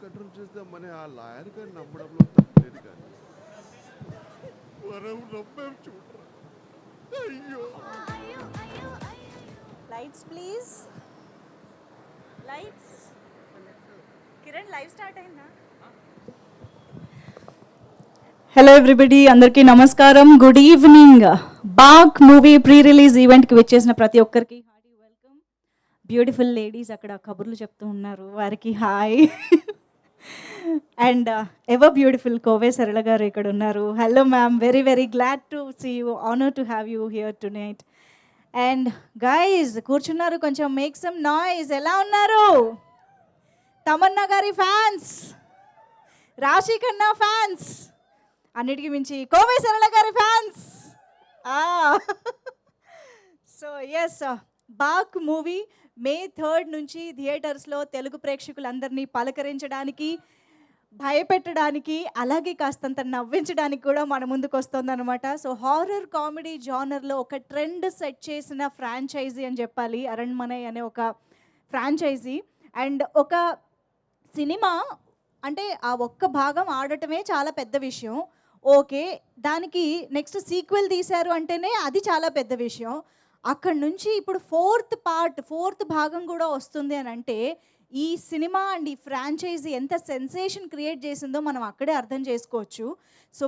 Control చేద్దామని ఆ lawyer గారిని నమ్మడంలో తప్పలేదు కానీ మనం నమ్మేం చూడరా. అయ్యో lights please. Lights. Kiran live start అయిందా? హలో ఎవ్రీబడి, అందరికీ నమస్కారం, గుడ్ ఈవినింగ్. బాగ్ మూవీ ప్రీ రిలీజ్ ఈవెంట్కి వచ్చేసిన ప్రతి ఒక్కరికి హార్టీ వెల్కమ్. బ్యూటిఫుల్ లేడీస్ అక్కడ కబుర్లు చెప్తూ ఉన్నారు, వారికి hi. And ever beautiful Kovai Sarala garu ఇక్కడ ఉన్నారు. Hello ma'am, very very glad to see you, honour to have you here tonight. And guys కూర్చున్నారు, కొంచెం మేక్ సమ్ నాయిస్. ఎలా ఉన్నారు? తమన్నా గారి ఫ్యాన్స్, రాశి ఖన్నా ఫ్యాన్స్, అన్నిటికీ మించి కోవే సరళ గారి fans. So yes, Baak movie May 3 నుంచి థియేటర్స్లో తెలుగు ప్రేక్షకులందరినీ పలకరించడానికి, భయపెట్టడానికి, అలాగే కాస్తంత నవ్వించడానికి కూడా మన ముందుకు వస్తుందన్నమాట. సో హారర్ కామెడీ జానర్లో ఒక ట్రెండ్ సెట్ చేసిన ఫ్రాంచైజీ అని చెప్పాలి అరణ్మనై అనే ఒక ఫ్రాంచైజీ. అండ్ ఒక సినిమా అంటే ఆ ఒక్క భాగం ఆడటమే చాలా పెద్ద విషయం. ఓకే, దానికి నెక్స్ట్ సీక్వెల్ తీశారు అంటేనే అది చాలా పెద్ద విషయం. అక్కడి నుంచి ఇప్పుడు ఫోర్త్ భాగం కూడా వస్తుంది అని అంటే ఈ సినిమా అండ్ ఈ ఫ్రాంచైజీ ఎంత సెన్సేషన్ క్రియేట్ చేసిందో మనం అక్కడే అర్థం చేసుకోవచ్చు. సో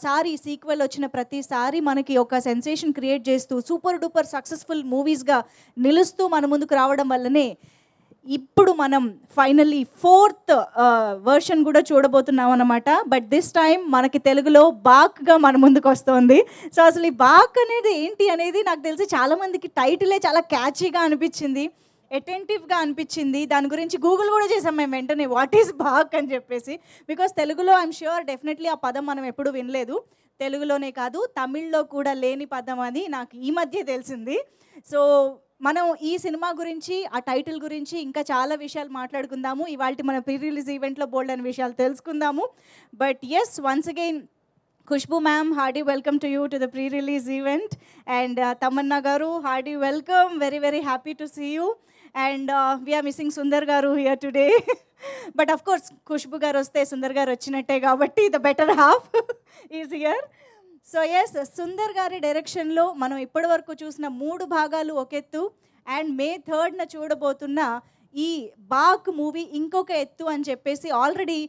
సారి సీక్వెల్ వచ్చిన ప్రతిసారి మనకి ఒక సెన్సేషన్ క్రియేట్ చేస్తూ సూపర్ డూపర్ సక్సెస్ఫుల్ మూవీస్గా నిలుస్తూ మన ముందుకు రావడం వల్లనే ఇప్పుడు మనం ఫైనల్లీ ఫోర్త్ వర్షన్ కూడా చూడబోతున్నాం అన్నమాట. బట్ దిస్ టైం మనకి తెలుగులో బాక్గా మన ముందుకు వస్తుంది. సో అసలు ఈ బాక్ అనేది ఏంటి అనేది నాకు తెలిసి చాలామందికి టైటిలే చాలా క్యాచీగా అనిపించింది, అటెంటివ్గా అనిపించింది. దాని గురించి గూగుల్ కూడా చేసాం మేము వెంటనే, వాట్ ఈస్ బాక్ అని చెప్పేసి. బికాస్ తెలుగులో ఐఎమ్ ష్యూర్ డెఫినెట్లీ ఆ పదం మనం ఎప్పుడూ వినలేదు. తెలుగులోనే కాదు తమిళ్లో కూడా లేని పదం అని నాకు ఈ మధ్య తెలిసింది. సో మనం ఈ సినిమా గురించి, ఆ టైటిల్ గురించి ఇంకా చాలా విషయాలు మాట్లాడుకుందాము. ఇవాళ మన ప్రీ రిలీజ్ ఈవెంట్లో బోల్డ్ అనే విషయాలు తెలుసుకుందాము. But yes, once again Khushbu ma'am, hearty welcome to you to the pre release event. And Tamannaah గారు, hearty welcome, very very happy to see you. And we're missing Sundar గారు here today. But of course Khushbu గారు వస్తే సుందర్ గారు వచ్చినట్టే కాబట్టి the better half is here. So yes, Sundar గారి డైరెక్షన్లో మనం ఇప్పటి వరకు చూసిన 3 భాగాలు ఒకెత్తు, అండ్ మే 3న చూడబోతున్న ఈ బాక్ మూవీ ఇంకొక ఎత్తు అని చెప్పేసి ఆల్రెడీ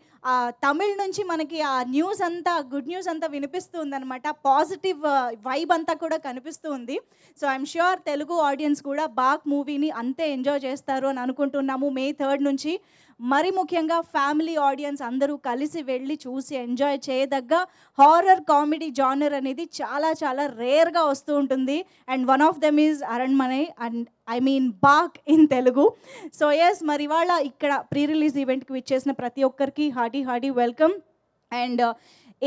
తమిళ్ నుంచి మనకి ఆ న్యూస్ అంతా, గుడ్ న్యూస్ అంతా వినిపిస్తూ ఉందన్నమాట. పాజిటివ్ వైబ్ అంతా కూడా కనిపిస్తూ ఉంది. So I'm sure Telugu audience కూడా బాక్ మూవీని అంతే ఎంజాయ్ చేస్తారు అని అనుకుంటున్నాము మే 3 నుంచి. మరి ముఖ్యంగా ఫ్యామిలీ ఆడియన్స్ అందరూ కలిసి వెళ్ళి చూసి ఎంజాయ్ చేయదగ్గ హారర్ కామెడీ జానర్ అనేది చాలా చాలా రేర్గా వస్తూ ఉంటుంది. And one of them is Aranmanai, and I mean Baak in Telugu. So yes, మరి ఇవాళ ఇక్కడ ప్రీ రిలీజ్ ఈవెంట్కి విచ్చేసిన ప్రతి ఒక్కరికి hearty welcome. And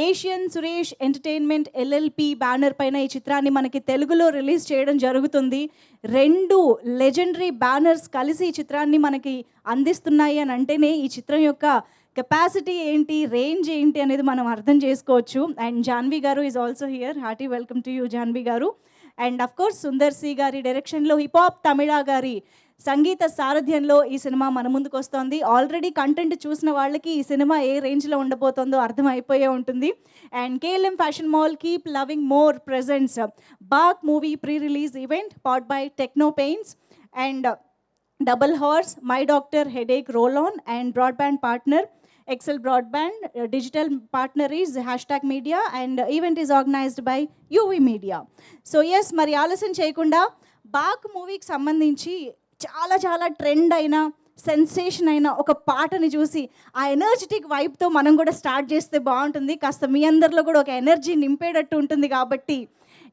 Asian Suresh entertainment LLP banner పైన ఈ చిత్రాన్ని మనకి తెలుగులో రిలీజ్ చేయడం జరుగుతుంది. 2 లెజెండరీ బ్యానర్స్ కలిసి ఈ చిత్రాన్ని మనకి అందిస్తున్నాయి అని అంటేనే ఈ చిత్రం యొక్క కెపాసిటీ ఏంటి, రేంజ్ ఏంటి అనేది మనం అర్థం చేసుకోవచ్చు. అండ్ జాన్వి గారు is also here, hearty welcome to you Janhvi గారు. And of course Sundar C గారి డైరెక్షన్లో హిపాప్ తమిళ గారి సంగీత సారథ్యంలో ఈ సినిమా మన ముందుకు వస్తోంది. ఆల్రెడీ కంటెంట్ చూసిన వాళ్ళకి ఈ సినిమా ఏ రేంజ్లో ఉండబోతుందో అర్థమైపోయే ఉంటుంది. And KLM fashion mall keep loving more presents Baak movie pre release event powered by techno paints and double horse, my doctor headache roll on, and broadband partner Excel broadband, digital partner is hashtag media, and event is organized by UV media. So yes, మరి ఆలస్యం చేయకుండా back మూవీకి సంబంధించి చాలా చాలా trend అయిన, sensation అయిన ఒక పాటని చూసి ఆ ఎనర్జెటిక్ వైబ్తో మనం కూడా స్టార్ట్ చేస్తే బాగుంటుంది. కాస్త మీ అందరిలో కూడా ఒక ఎనర్జీ నింపేటట్టు ఉంటుంది. కాబట్టి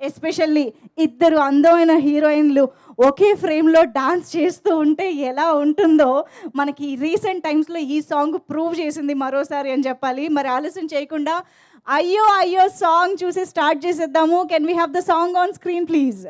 ఎస్పెషల్లీ ఇద్దరు అందమైన హీరోయిన్లు ఒకే ఫ్రేమ్లో డాన్స్ చేస్తూ ఉంటే ఎలా ఉంటుందో మనకి రీసెంట్ టైమ్స్లో ఈ సాంగ్ ప్రూవ్ చేసింది మరోసారి అని చెప్పాలి. మరి ఆలస్యం చేయకుండా అయ్యో అయ్యో సాంగ్ చూసి స్టార్ట్ చేసేద్దాము. Can we have the song on screen please?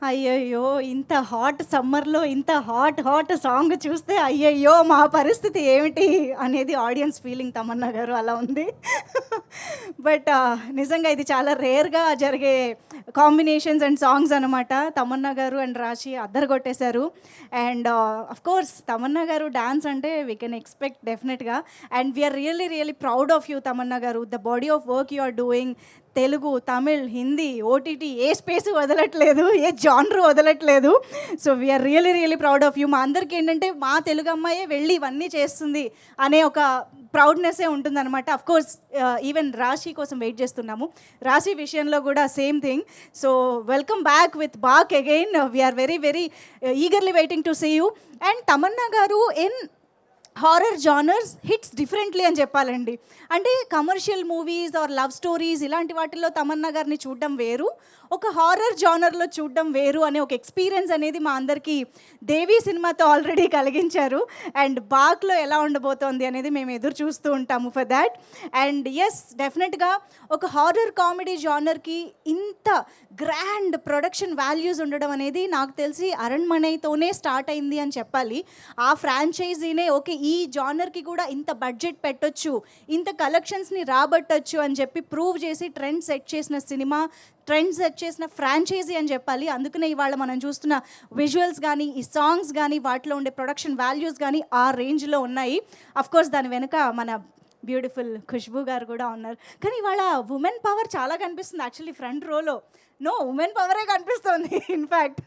అయ్యయ్యో! ఇంత హాట్ సమ్మర్‌లో ఇంత హాట్ సాంగ్ చూస్తే అయ్యయ్యో! మా పరిస్థితి ఏమిటి అనేది ఆడియన్స్ ఫీలింగ్ తమన్నా గారు అలా ఉంది. బట్ నిజంగా ఇది చాలా రేర్‌గా జరిగే కాంబినేషన్స్ అండ్ సాంగ్స్ అనమాట. తమన్నా గారు అండ్ రాశి అద్దరగొట్టేశారు. అండ్ ఆఫ్‌కోర్స్ తమన్నా గారు డాన్స్ అంటే వీ కెన్ ఎక్స్‌పెక్ట్ డెఫినెట్‌గా. And we're really proud of you Tamannaah గారు. The body of work you are doing. Telugu, Tamil, Hindi, OTT ఏ స్పేస్ వదలట్లేదు, ఏ జానర్ వదలట్లేదు. So we're really proud of you. మా అందరికీ ఏంటంటే మా తెలుగు అమ్మాయే వెళ్ళి ఇవన్నీ చేస్తుంది అనే ఒక ప్రౌడ్నెస్సే ఉంటుందన్నమాట. అఫ్కోర్స్ ఈవెన్ రాశి కోసం వెయిట్ చేస్తున్నాము. రాశి విషయంలో కూడా same thing. So welcome back with Baak again. We're very eagerly waiting to see you. And Tamannaah గారు in horror genres hits differently అని చెప్పాలండి. అంటే commercial movies or love stories ఇలాంటి వాటిల్లో తమన్నా గారిని చూడడం వేరు, ఒక హారర్ జానర్లో చూడడం వేరు అనే ఒక ఎక్స్పీరియన్స్ అనేది మా అందరికీ దేవి సినిమాతో ఆల్రెడీ కలిగించారు. అండ్ బాక్లో ఎలా ఉండబోతోంది అనేది మేము ఎదురు చూస్తూ ఉంటాము ఫర్ దాట్. అండ్ ఎస్, డెఫినెట్గా ఒక హారర్ కామెడీ జానర్కి ఇంత గ్రాండ్ ప్రొడక్షన్ వాల్యూస్ ఉండడం అనేది నాకు తెలిసి అరణ్మనైతోనే స్టార్ట్ అయింది అని చెప్పాలి. ఆ ఫ్రాంచైజీనే ఓకే ఈ జానర్కి కూడా ఇంత బడ్జెట్ పెట్టొచ్చు, ఇంత కలెక్షన్స్ని రాబట్టొచ్చు అని చెప్పి ప్రూవ్ చేసి ట్రెండ్ సెట్ చేసిన సినిమా, ట్రెండ్ సెట్ చేసిన ఫ్రాంచైజీ అని చెప్పాలి. అందుకనే ఇవాళ మనం చూస్తున్న విజువల్స్ కానీ ఈ సాంగ్స్ కానీ వాటిలో ఉండే ప్రొడక్షన్ వాల్యూస్ కానీ ఆ రేంజ్లో ఉన్నాయి. అఫ్కోర్స్ దాని వెనుక మన బ్యూటిఫుల్ ఖుష్బూ గారు కూడా ఉన్నారు. కానీ ఇవాళ ఉమెన్ పవర్ చాలా కనిపిస్తుంది యాక్చువల్లీ ఫ్రంట్ రోలో. నో, ఉమెన్ పవరే కనిపిస్తుంది in fact.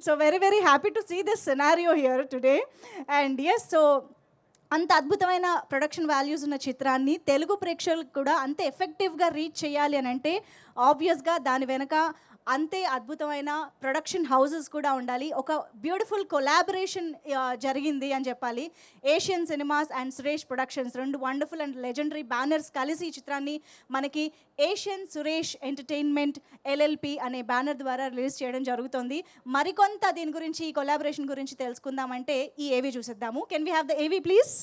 So very happy to see this scenario here today. And yes, so అంత అద్భుతమైన ప్రొడక్షన్ వాల్యూస్ ఉన్న చిత్రాన్ని తెలుగు ప్రేక్షకులకు కూడా అంతే ఎఫెక్టివ్గా రీచ్ చేయాలి అని అంటే ఆబ్వియస్గా దాని వెనక అంతే అద్భుతమైన ప్రొడక్షన్ హౌసెస్ కూడా ఉండాలి. ఒక బ్యూటిఫుల్ కొలాబరేషన్ జరిగింది అని చెప్పాలి. Asian cinemas and Suresh productions, రెండు వండర్ఫుల్ అండ్ లెజెండరీ బ్యానర్స్ కలిసి ఈ చిత్రాన్ని మనకి ఏషియన్ సురేష్ ఎంటర్టైన్మెంట్ ఎల్ఎల్పి అనే బ్యానర్ ద్వారా రిలీజ్ చేయడం జరుగుతుంది. మరికొంత దీని గురించి, ఈ కొలాబరేషన్ గురించి తెలుసుకుందామంటే ఈ ఏవీ చూసేద్దాము. Can we have the AV please?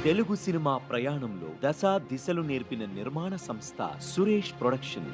Telugu cinema ప్రయాణంలో దశ దిశలు నేర్పిన నిర్మాణ సంస్థ సురేష్ ప్రొడక్షన్.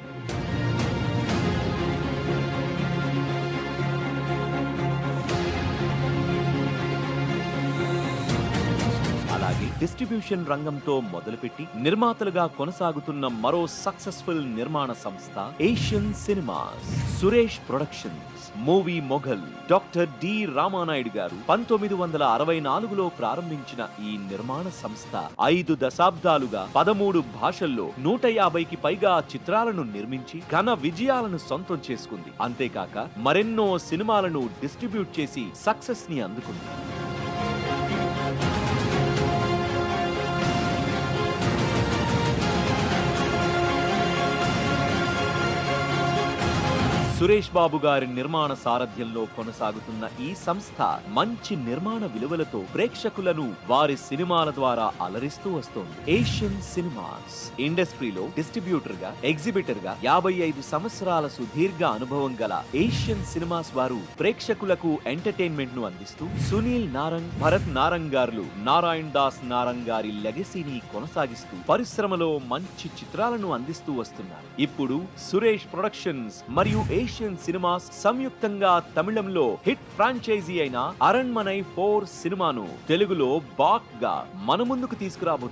అలాగే డిస్ట్రిబ్యూషన్ రంగంతో మొదలుపెట్టి నిర్మాతలుగా కొనసాగుతున్న మరో సక్సెస్ఫుల్ నిర్మాణ సంస్థ Asian cinemas. Suresh productions movie mogul doctor D Ramanaidu garu 1964లో ప్రారంభించిన ఈ నిర్మాణ సంస్థ 5 దశాబ్దాలుగా 13 భాషల్లో 150కి పైగా చిత్రాలను నిర్మించి ఘన విజయాలను సొంతం చేసుకుంది. అంతేకాక మరెన్నో సినిమాలను డిస్ట్రిబ్యూట్ చేసి సక్సెస్ ని అందుకుంది. సురేష్ బాబు గారి నిర్మాణ సారథ్యంలో కొనసాగుతున్న ఈ సంస్థ మంచి నిర్మాణ విలువలతో ప్రేక్షకులను వారి సినిమాల ద్వారా అలరిస్తూ వస్తోంది. ఏషియన్ సినిమాస్ ఇండస్ట్రీలో డిస్ట్రిబ్యూటర్ గా, ఎగ్జిబిటర్ గా 55 సంవత్సరాల సుదీర్ఘ అనుభవం గల ఏషియన్ సినిమాస్ వారు ప్రేక్షకులకు ఎంటర్టైన్మెంట్ ను అందిస్తూ సునీల్ నారంగ్, భరత్ నారంగ్ గారు నారాయణ్ దాస్ నారంగ్ గారి లెగసీని కొనసాగిస్తూ పరిశ్రమలో మంచి చిత్రాలను అందిస్తూ వస్తున్నారు. ఇప్పుడు సురేష్ ప్రొడక్షన్స్ మరియు ఏషియన్ సినిమాస్ సంయుక్తంగా తమిళంలో హిట్ ఫ్రాంచైజీ అయిన అరణ్మనై 4 సినిమాను తెలుగులో బాక్ గా మన ముందుకు తీసుకురాబోతున్నారు.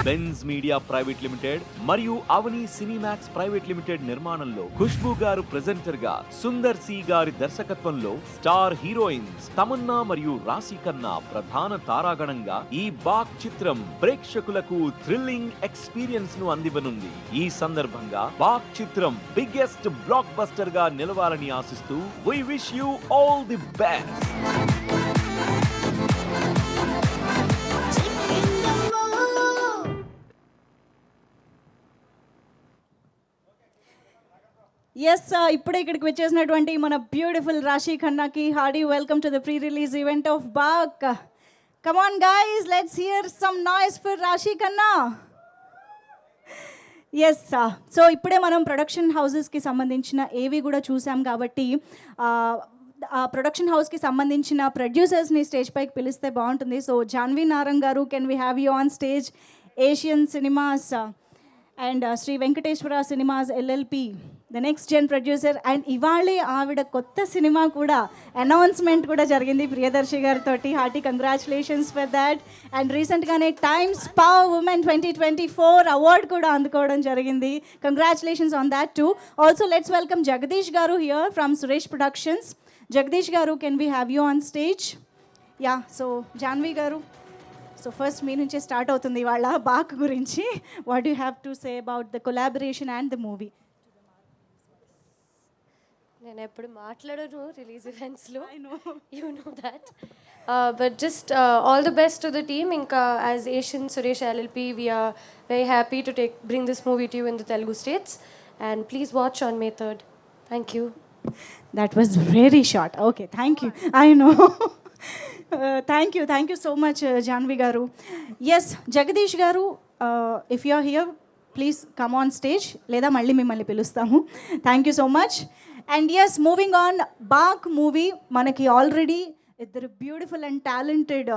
బెన్స్ మీడియా ప్రైవేట్ లిమిటెడ్ మరియు అవని సినీమాక్స్ ప్రైవేట్ లిమిటెడ్ నిర్మాణంలో ఖుష్బూ గారు ప్రెజెంటర్ గా, సుందర్ సి గారి దర్శకత్వంలో స్టార్ హీరోయిన్స్ తమన్నా మరియు రాశి ఖన్నా ప్రధాన తారాగణంగా ఈ బాక్ చిత్రం ప్రేక్షకులకు థ్రిల్లింగ్ ఎక్స్పీరియన్స్ ను అందివ్వనుంది. ఈ సందర్భంగా బాక్ చిత్రం బిగ్గెస్ట్ బ్లాక్ బస్టర్ గా నిలవాలని ఆశిస్తూ we wish you all the best. Yes, ఇప్పుడే ఇక్కడికి వచ్చేసినటువంటి మన బ్యూటిఫుల్ రాశి ఖన్నాకి hearty welcome to the pre release event of Baak. Come on guys, let's hear some noise for Raashi Khanna. Yes so ఇప్పుడే మనం ప్రొడక్షన్ హౌసెస్కి సంబంధించిన ఏవి కూడా చూసాం కాబట్టి ఆ ప్రొడక్షన్ హౌస్కి సంబంధించిన ప్రొడ్యూసర్స్ని స్టేజ్ పైకి పిలిస్తే బాగుంటుంది. So Janhvi Narang garu, can we have you on stage? Asian cinemas and Shri Venkateswara cinemas LLP the next gen producer. And ఇవాళే ఆవిడ కొత్త సినిమా కూడా అనౌన్స్మెంట్ కూడా జరిగింది ప్రియదర్శి గారితో. Hearty congratulations for that. And రీసెంట్గానే టైమ్స్ పవర్ ఉమెన్ 2024 అవార్డ్ కూడా అందుకోవడం జరిగింది. Congratulations on that too. Also let's welcome Jagadish గారు here from Suresh Productions. Jagadish గారు, can we have you on stage? Yeah, so Janhvi గారు, సో ఫస్ట్ మీ నుంచే స్టార్ట్ అవుతుంది వాళ్ళ బాక్ గురించి. What you have to say about the collaboration and the movie? నేను ఎప్పుడు మాట్లాడను రిలీజ్ ఈవెంట్స్లో, you know that. But just all the best to the team. ఇంకా as Asian Suresh LLP we're very happy to bring this movie to you in the Telugu states. And please watch on May 3rd. Thank you. That was very short. Okay, thank you. I know. Thank you so much, Janvi Garu. Yes, Jagadish Garu, if you are here, please come on stage. Leda malli mimmalni pilustamu. Thank you so much. And yes, moving on, Bak movie manaki already ఇద్దరు beautiful and talented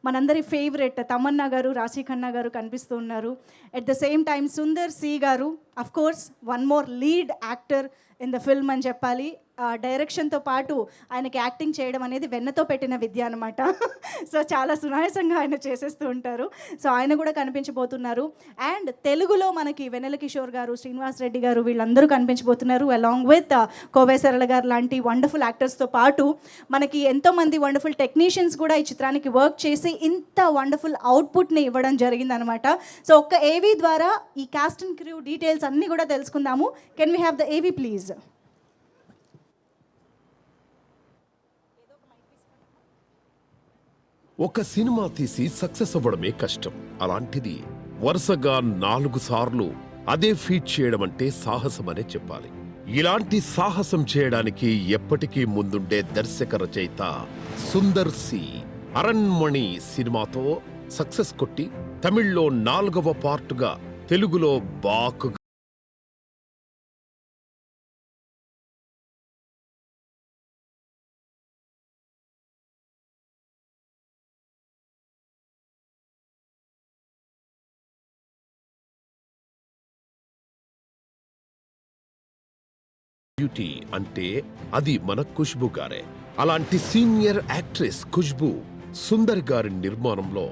మనందరి favourite Tamannaah గారు, రాశి ఖన్నా గారు కనిపిస్తూ ఉన్నారు. At the same time Sundar C గారు, of course one more lead actor in the film అని చెప్పాలి. డైరెక్షన్తో పాటు ఆయనకి యాక్టింగ్ చేయడం అనేది వెన్నతో పెట్టిన విద్య అనమాట. సో చాలా సునాయాసంగా ఆయన చేసేస్తూ ఉంటారు. సో ఆయన కూడా కనిపించబోతున్నారు. అండ్ తెలుగులో మనకి వెన్నెల కిషోర్ గారు, శ్రీనివాస్ రెడ్డి గారు వీళ్ళందరూ కనిపించబోతున్నారు. అలాంగ్ విత్ కోవై సరళ గారు లాంటి వండర్ఫుల్ యాక్టర్స్తో పాటు మనకి ఎంతోమంది వండర్ఫుల్ టెక్నీషియన్స్ కూడా ఈ చిత్రానికి వర్క్ చేసి ఇంత వండర్ఫుల్ అవుట్పుట్ని ఇవ్వడం జరిగిందనమాట. సో ఒక్క ఏవీ ద్వారా ఈ కాస్ట్ అండ్ క్రూ డీటెయిల్స్ అన్నీ కూడా తెలుసుకుందాము. Can we have the AV please? ఒక సినిమా తీసి సక్సెస్ అవ్వడమే కష్టం. అలాంటిది వరుసగా 4 సార్లు అదే ఫీట్ చేయడం అంటే సాహసమనే చెప్పాలి. ఇలాంటి సాహసం చేయడానికి ఎప్పటికీ ముందుండే దర్శక రచయిత సుందర్ సి అరణ్మణి సినిమాతో సక్సెస్ కొట్టి తమిళ్లో 4వ పార్టుగా తెలుగులో బాక్ బ్యూటీ అంటే అది మన ఖుష్బు గారే. అలాంటి సీనియర్ యాక్ట్రెస్ ఖుష్బు సుందర్ గారి నిర్మాణంలో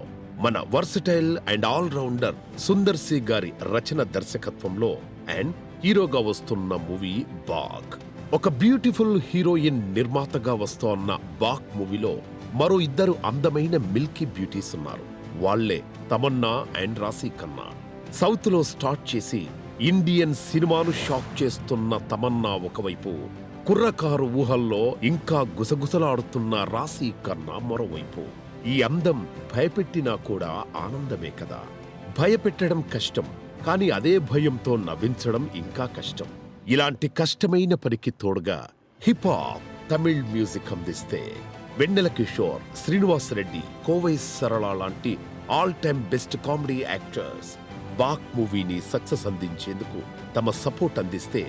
మన versatile and allrounder Sundar C గారి రచన దర్శకత్వంలో అండ్ హీరోగా వస్తున్న మూవీ బాక్. ఒక బ్యూటిఫుల్ హీరోయిన్ నిర్మాతగా వస్తోన్న బాక్ మూవీలో మరో 2 అందమైన మిల్కీ బ్యూటీస్ ఉన్నారు. వాళ్లే తమన్నా అండ్ రాశి ఖన్నా. సౌత్ లో స్టార్ట్ చేసి ఇండియన్ సినిమాను షాక్ చేస్తున్న తమన్నా ఒకవైపు, కుర్రకారు ఊహల్లో ఇంకా గుసగుసలాడుతున్న రాశి ఖన్నా మరోవైపు. ఈ అందం భయపెట్టినా కూడా ఆనందమే కదా. భయపెట్టడం కష్టం, కానీ అదే భయంతో నవ్వించడం ఇంకా కష్టం. ఇలాంటి కష్టమైన పనికి తోడుగా హిప్ హాప్ తమిళ్ మ్యూజిక్ అందిస్తే వెన్నెల కిషోర్, శ్రీనివాస్ రెడ్డి, కోవై సరళ లాంటి all time best comedy actors Baak మూవీని సక్సెస్ అందించేందుకు తమ సపోర్ట్ అందిస్తే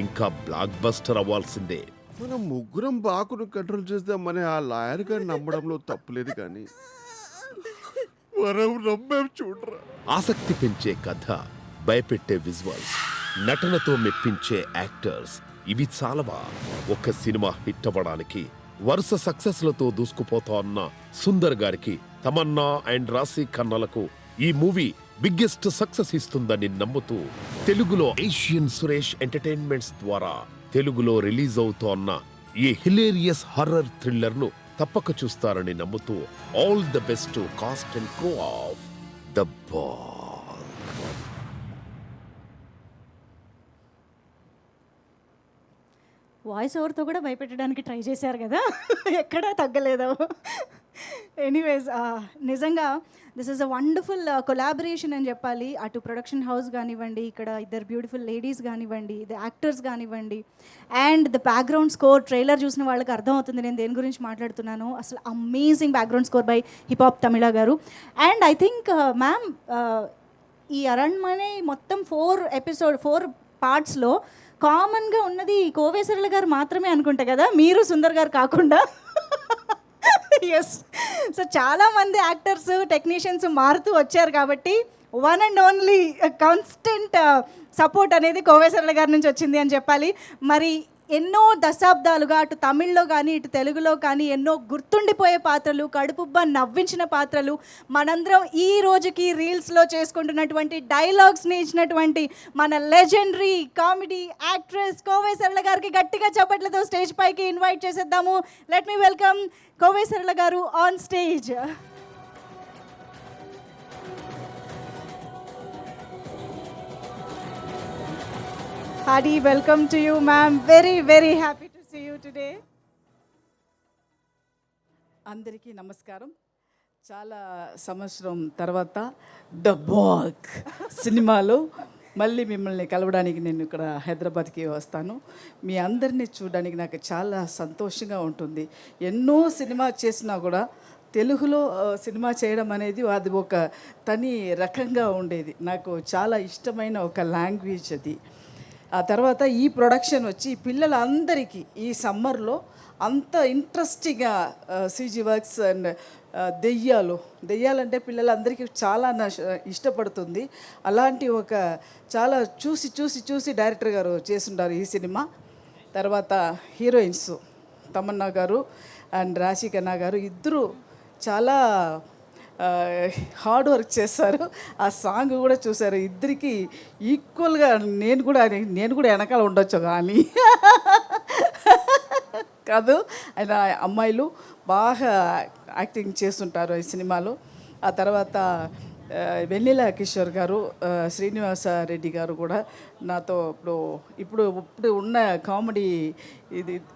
ఇంకా బ్లాక్ బస్టర్ అవ్వాల్సిందే. మనం ముగ్గురం బాకును కంట్రోల్ చేద్దామని ఆ లాయర్ గారిని నమ్మడంలో తప్పులేదు, కానీ మనం నమ్మేం చూడరా. ఆసక్తి పెంచే కథ, భయపెట్టే విజువల్స్, నటనతో మెప్పించే యాక్టర్స్ ఇవి చాలవా ఒక సినిమా హిట్ అవ్వడానికి? వరుస సక్సెస్లతో దూసుకుపోతోన్న సుందర్ గారికి, తమన్నా అండ్ రాశి ఖన్నాలకు ఈ మూవీ బిగ్గెస్ట్ సక్సెస్ ఇస్తుందని నమ్ముతూ తెలుగులో ఏషియన్ సురేష్ ఎంటర్టైన్మెంట్స్ ద్వారా తెలుగులో రిలీజ్ అవుతోన్న ఈ హిలేరియస్ హర్రర్ థ్రిల్లర్ ను తప్పక చూస్తారని నమ్ముతూ all the best cast and crew of the Baak. Voice ఓవర్తో కూడా భయపెట్టడానికి ట్రై చేశారు కదా, ఎక్కడా తగ్గలేదు. ఎనీవేస్ నిజంగా this is a wonderful collaboration అని చెప్పాలి. అటు ప్రొడక్షన్ హౌస్ కానివ్వండి, ఇక్కడ 2 బ్యూటిఫుల్ లేడీస్ కానివ్వండి, ద యాక్టర్స్ కానివ్వండి, and the background score trailer చూసిన వాళ్ళకి అర్థమవుతుంది నేను దేని గురించి మాట్లాడుతున్నాను. అసలు amazing background score by hip hop Tamizha గారు. అండ్ ఐ థింక్ మ్యామ్ ఈ అరణ్మనే మొత్తం 4 పార్ట్స్లో కామన్గా ఉన్నది కోవేశ్వరుల గారు మాత్రమే అనుకుంటా కదా, మీరు సుందర్ గారు కాకుండా. ఎస్. సో చాలామంది యాక్టర్స్ టెక్నీషియన్స్ మారుతూ వచ్చారు కాబట్టి one and only constant support అనేది కోవేశ్వరుల గారి నుంచి వచ్చింది అని చెప్పాలి. మరి ఎన్నో దశాబ్దాలుగా అటు తమిళ్లో కానీ ఇటు తెలుగులో కానీ ఎన్నో గుర్తుండిపోయే పాత్రలు, కడుపుబ్బ నవ్వించిన పాత్రలు, మనందరం ఈ రోజుకి రీల్స్లో చేసుకుంటున్నటువంటి డైలాగ్స్ని ఇచ్చినటువంటి మన లెజెండరీ కామెడీ యాక్ట్రెస్ కోవేశ్వరుల గారికి గట్టిగా చప్పట్లతో స్టేజ్ పైకి ఇన్వైట్ చేసేద్దాము. లెట్ మీ వెల్కమ్ కోవేశ్వరుల గారు on stage. Hearty welcome to you, ma'am. Very, very happy to see you today. అందరికీ నమస్కారం. చాలా సంవత్సరం తర్వాత ద బాగ్ సినిమాలో మళ్ళీ మిమ్మల్ని కలవడానికి నేను ఇక్కడ హైదరాబాద్కి వస్తాను. మీ అందరినీ చూడడానికి నాకు చాలా సంతోషంగా ఉంటుంది. ఎన్నో సినిమా చేసినా కూడా తెలుగులో సినిమా చేయడం అనేది అది ఒక తని రకంగా ఉండేది. నాకు చాలా ఇష్టమైన ఒక లాంగ్వేజ్ అది. ఆ తర్వాత ఈ ప్రొడక్షన్ వచ్చి పిల్లలందరికీ ఈ సమ్మర్లో అంత ఇంట్రెస్టింగ్గా సీజీ వర్క్స్ అండ్ దెయ్యాలంటే పిల్లలందరికీ చాలా ఇష్టపడుతుంది. అలాంటి ఒక చాలా చూసి డైరెక్టర్ గారు చేస్తుంటారు ఈ సినిమా. తర్వాత హీరోయిన్స్ తమన్నా గారు అండ్ రాశి ఖన్నా గారు ఇద్దరు చాలా హార్డ్ వర్క్ చేస్తారు. ఆ సాంగ్ కూడా చూసారు. ఇద్దరికి ఈక్వల్గా నేను కూడా వెనకాల ఉండొచ్చు కానీ కాదు, ఆయన అమ్మాయిలు బాగా యాక్టింగ్ చేస్తుంటారు ఈ సినిమాలో. ఆ తర్వాత వెన్నెల కిషోర్ గారు, శ్రీనివాస రెడ్డి గారు కూడా నాతో ఇప్పుడు ఉన్న కామెడీ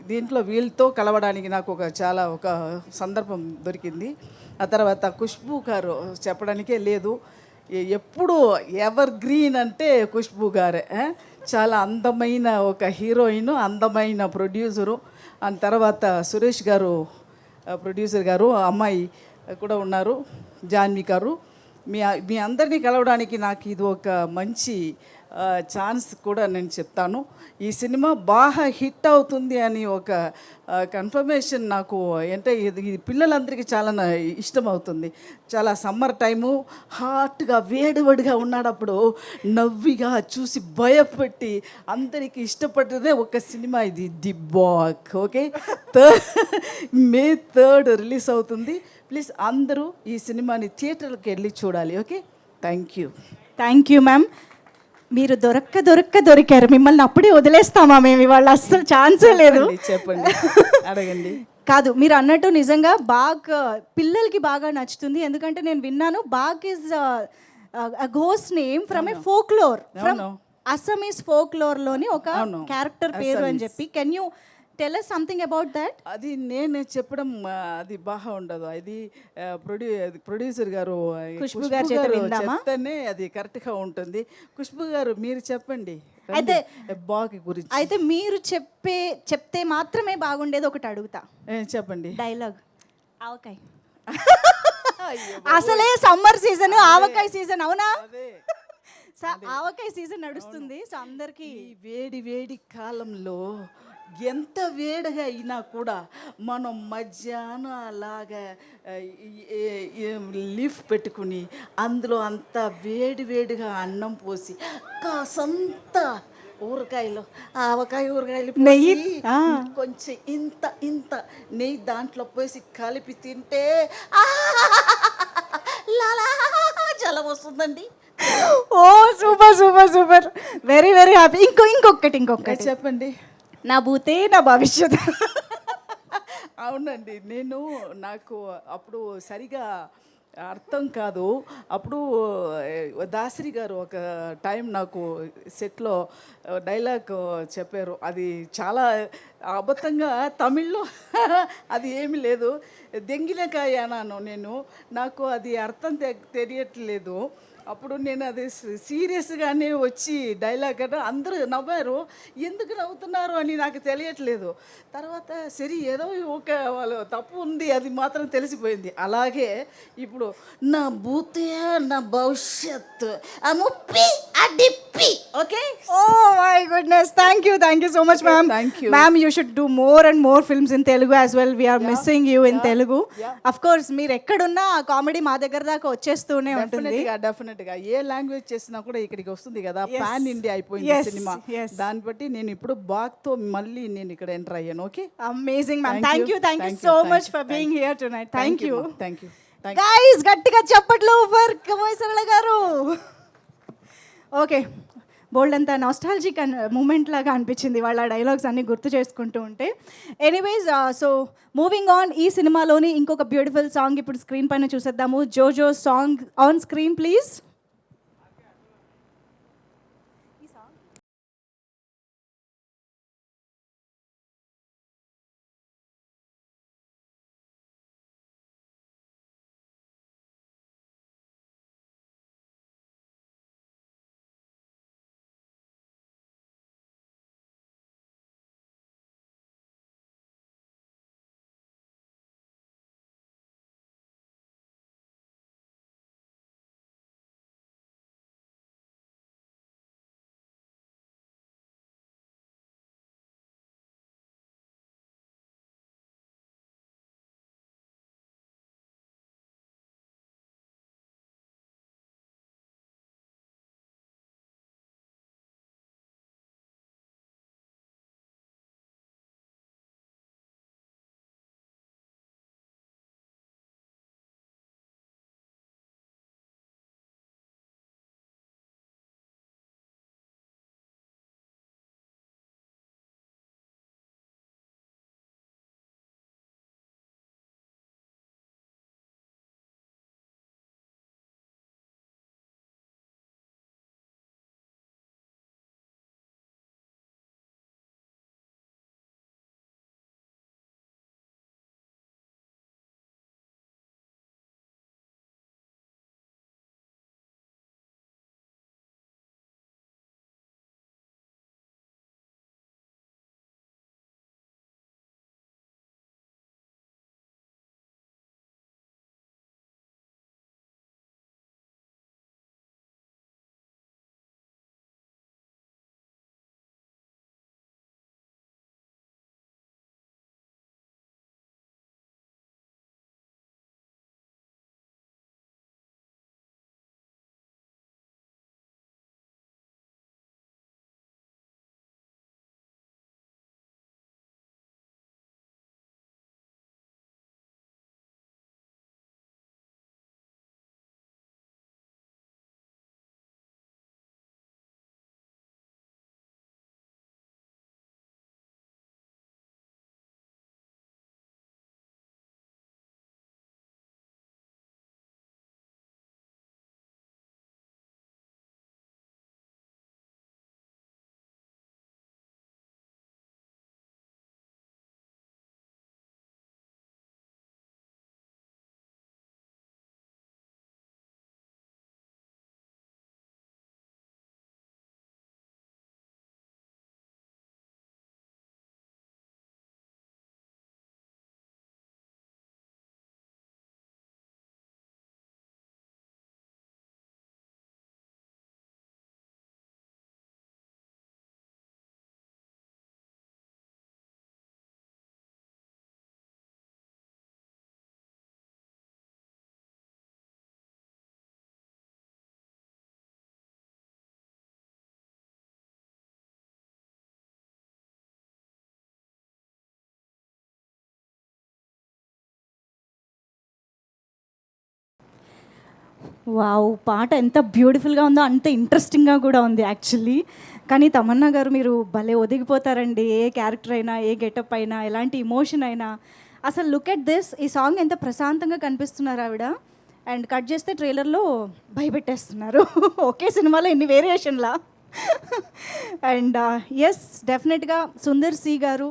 దీంట్లో వీళ్ళతో కలవడానికి నాకు ఒక సందర్భం దొరికింది. ఆ తర్వాత ఖుష్బూ గారు చెప్పడానికే లేదు, ఎప్పుడు ఎవర్ గ్రీన్ అంటే ఖుష్బూ గారే. చాలా అందమైన ఒక హీరోయిన్, అందమైన ప్రొడ్యూసరు. ఆ తర్వాత సురేష్ గారు ప్రొడ్యూసర్ గారు, అమ్మాయి కూడా ఉన్నారు జాన్వి గారు. మీ అందరినీ కలవడానికి నాకు ఇది ఒక మంచి ఛాన్స్ కూడా నేను చెప్తాను. ఈ సినిమా బాగా హిట్ అవుతుంది అని ఒక కన్ఫర్మేషన్ నాకు అంటే ఇది పిల్లలందరికీ చాలా ఇష్టం అవుతుంది. చాలా సమ్మర్ టైము హాట్గా వేడిగా ఉన్నాడప్పుడు నవ్విగా చూసి భయపెట్టి అందరికీ ఇష్టపడ్డదే ఒక సినిమా ఇది, the Baak. Okay, May 3rd release అవుతుంది. ప్లీజ్ అందరూ ఈ సినిమాని థియేటర్కి వెళ్ళి చూడాలి. Okay, thank you ma'am. మీరు దొరికారు. మిమ్మల్ని అప్పుడే వదిలేస్తామా మేము ఇవాళ? అస్సలు ఛాన్సే లేదు. చెప్పండి, అడగండి. కాదు, మీరు అన్నట్టు నిజంగా బాగ్ పిల్లలకి బాగా నచ్చుతుంది. ఎందుకంటే నేను విన్నాను Baak is ghost name from a folklore, from Assamese ఫోక్లోర్లోని ఒక క్యారెక్టర్ పేరు అని చెప్పి. Can you tell us something about that? అది నేను చెప్పడం అది బాగా ఉండదు. అది ప్రొడ్యూసర్ గారు ఖుష్బూ గారు చెప్తేనే అది కరెక్ట్గా ఉంటుంది. ఖుష్బూ గారు మీరు చెప్పండి అయితే బాగ్ గురించి. అయితే మీరు చెప్తే మాత్రమే బాగుండేది. ఒకటి అడుగుతా, చెప్పండి. డైలాగ్ ఆవకాయ. అసలే సమ్మర్ సీజన్, ఆవకాయ సీజన్, అవునా? ఆవకాయ సీజన్ నడుస్తుంది. సో అందరికి వేడి కాలంలో ఎంత వేడిగా అయినా కూడా మనం మధ్యాహ్నం అలాగా లీఫ్ పెట్టుకుని అందులో అంత వేడిగా అన్నం పోసి కాసంత ఊరగాయలు, ఊరగాయలు, నెయ్యి కొంచెం ఇంత నెయ్యి దాంట్లో పోసి కలిపి తింటే జలం వస్తుందండి. ఓ సూపర్, వెరీ హ్యాపీ. ఇంకొకటి చెప్పండి. నా భూతే నా భవిష్యత్. అవునండి, నాకు అప్పుడు సరిగా అర్థం కాదు. అప్పుడు దాసరి గారు ఒక టైం నాకు సెట్లో డైలాగ్ చెప్పారు. అది చాలా అబద్ధంగా తమిళ్లో అది ఏమీ లేదు. దెంగినకాయ అన్నాను నేను. నాకు అది అర్థం తెలియట్లేదు. అప్పుడు నేను అది సీరియస్గానే వచ్చి డైలాగ్ అంటే అందరూ నవ్వారు. ఎందుకు నవ్వుతున్నారు అని నాకు తెలియట్లేదు. తర్వాత సరే ఏదో ఒక వాళ్ళు తప్పు ఉంది అది మాత్రం తెలిసిపోయింది. అలాగే ఇప్పుడు నా భూతే నా భవిష్యత్తు ఆ ముప్పి ఆ డిప్పి. Okay. Oh my goodness. Thank you so much, ma'am. Thank you. Ma'am, you should do more and more films in Telugu as well. We are missing you in Telugu. Of course, మీరు ఎక్కడున్నా ఆ comedy మా దగ్గర దాకా వచ్చేస్తూనే ఉంటుంది. డెఫినెట్గా ఏ language చేసినా కూడా ఇక్కడికి వస్తుంది కదా. పాన్ ఇండియా అయిపోయింది Yes, సినిమా. yes. దాన్ని బట్టి నేను ఇప్పుడు బాగ్తో మళ్ళీ నేను ఇక్కడ ఎంటర్ అయ్యాను. Okay. Amazing, ma'am. Thank you Thank so you. much for being here tonight. Thank you. Thank you. Guys, గట్టిగా చప్పట్లు ఫర్ కమోయ్ సరళ గారు. ఓకే, బోల్డ్ అంతా నాస్టాలజిక్ మూమెంట్ లాగా అనిపించింది వాళ్ళ డైలాగ్స్ అన్ని గుర్తు చేసుకుంటూ ఉంటే. ఎనీవేస్, సో మూవింగ్ ఆన్, ఈ సినిమాలోని ఇంకొక బ్యూటిఫుల్ సాంగ్ ఇప్పుడు స్క్రీన్ పైన చూసేద్దాము. జోజో song on screen please. Wow! పాట ఎంత బ్యూటిఫుల్‌గా ఉందో అంత ఇంట్రెస్టింగ్‌గా కూడా ఉంది యాక్చువల్లీ. కానీ తమన్నా గారు మీరు భలే ఒదిగిపోతారండి. ఏ క్యారెక్టర్ అయినా, ఏ గెటప్ అయినా, ఎలాంటి ఎమోషన్ అయినా. అసలు లుక్ ఎట్ దిస్, ఈ సాంగ్ ఎంత ప్రశాంతంగా కనిపిస్తున్నారు ఆవిడ. అండ్ కట్ చేస్తే ట్రైలర్‌లో భయపెట్టేస్తున్నారు. ఒకే సినిమాలో ఇన్ని వేరియేషన్‌లా. అండ్ యెస్, డెఫినెట్‌గా సుందర్ సి గారు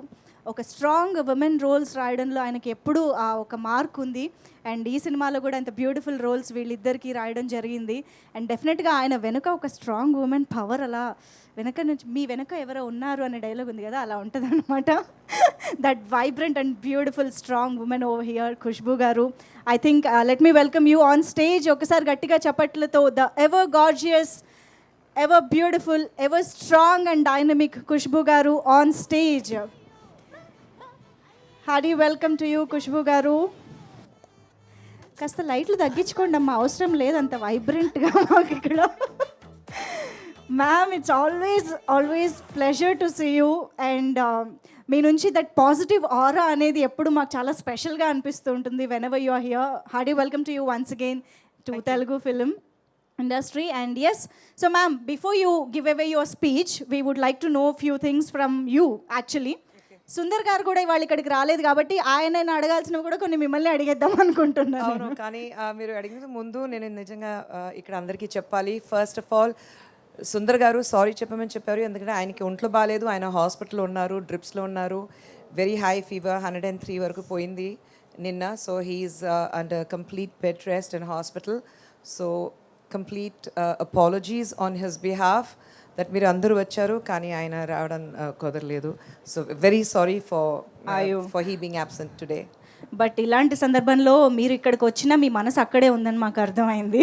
ఒక స్ట్రాంగ్ ఉమెన్ రోల్స్ రాయడంలో ఆయనకి ఎప్పుడూ ఆ ఒక మార్క్ ఉంది. అండ్ ఈ సినిమాలో కూడా అంత బ్యూటిఫుల్ రోల్స్ వీళ్ళిద్దరికీ రాయడం జరిగింది. అండ్ డెఫినెట్గా ఆయన వెనుక ఒక స్ట్రాంగ్ ఉమెన్ పవర్ అలా వెనక నుంచి మీ వెనక ఎవరో ఉన్నారు అనే డైలాగ్ ఉంది కదా, అలా ఉంటుంది అనమాట. That vibrant and beautiful strong women over here Khushbu గారు. I think let me welcome you on stage. ఒకసారి గట్టిగా చప్పట్లతో the ever gorgeous, ever beautiful, ever strong and dynamic Khushbu గారు on stage. Hearty welcome to you Khushbu గారు. కాస్త లైట్లు తగ్గించుకోండి అమ్మా, అవసరం లేదు అంత వైబ్రెంట్గా మాకు ఇక్కడ. Ma'am, it's always pleasure to see you. And మీ నుంచి దట్ పాజిటివ్ ఆరా అనేది ఎప్పుడు మాకు చాలా స్పెషల్గా అనిపిస్తూ ఉంటుంది whenever you are here. Hearty welcome to you once again to Telugu film industry. And yes, so ma'am, before you give away your speech, we would like to know a few things from you actually. Sundar గారు కూడా ఇవాళ ఇక్కడికి రాలేదు కాబట్టి ఆయన అడగాల్సినవి కూడా కొన్ని మిమ్మల్ని అడిగేద్దాం అనుకుంటున్నాను. అవును, కానీ మీరు అడిగిన ముందు నేను నిజంగా ఇక్కడ అందరికీ చెప్పాలి. ఫస్ట్ ఆఫ్ ఆల్ సుందర్ గారు సారీ చెప్పమని చెప్పారు, ఎందుకంటే ఆయనకి ఒంట్లో బాగాలేదు, ఆయన హాస్పిటల్లో ఉన్నారు, డ్రిప్స్లో ఉన్నారు. వెరీ హై ఫీవర్ 103 వరకు పోయింది నిన్న. So he's under complete bed rest in hospital. So complete apologies on his behalf that మీరు అందరూ వచ్చారు కానీ ఆయన రావడం కుదరలేదు. So very sorry for he being absent today. But ఇలాంటి సందర్భంలో మీరు ఇక్కడికి వచ్చినా మీ మనసు అక్కడే ఉందని మాకు అర్థమైంది.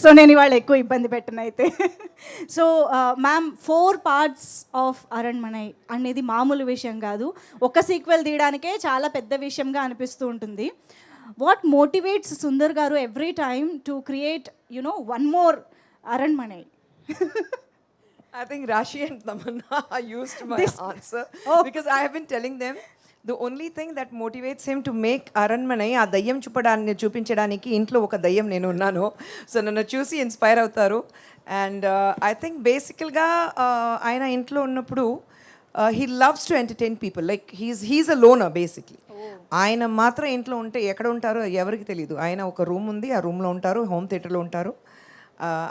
సో నేను ఇవాళ ఎక్కువ ఇబ్బంది పెట్టను అయితే. So ma'am, 4 parts of Aranmanai అనేది మామూలు విషయం కాదు. ఒక సీక్వెల్ తీయడానికే చాలా పెద్ద విషయంగా అనిపిస్తూ ఉంటుంది. వాట్ మోటివేట్స్ సుందర్ గారు every time to create one more Aranmanai? I think Rashi and Tamanna used my answer because I have been telling them the only thing that motivates him to make Aranmanai ఆ దయ్యం చూపించడానికి ఇంట్లో ఒక దయ్యం నేను ఉన్నాను. So నన్ను చూసి ఇన్స్పైర్ అవుతారు. అండ్ ఐ థింక్ బేసికల్గా ఆయన ఇంట్లో ఉన్నప్పుడు he loves to entertain people. Like he's a లోనర్ basically. ఆయన మాత్రం ఇంట్లో ఉంటే ఎక్కడ ఉంటారో ఎవరికి తెలియదు. ఆయన ఒక రూమ్ ఉంది, ఆ రూమ్లో ఉంటారు, హోమ్ థియేటర్లో ఉంటారు,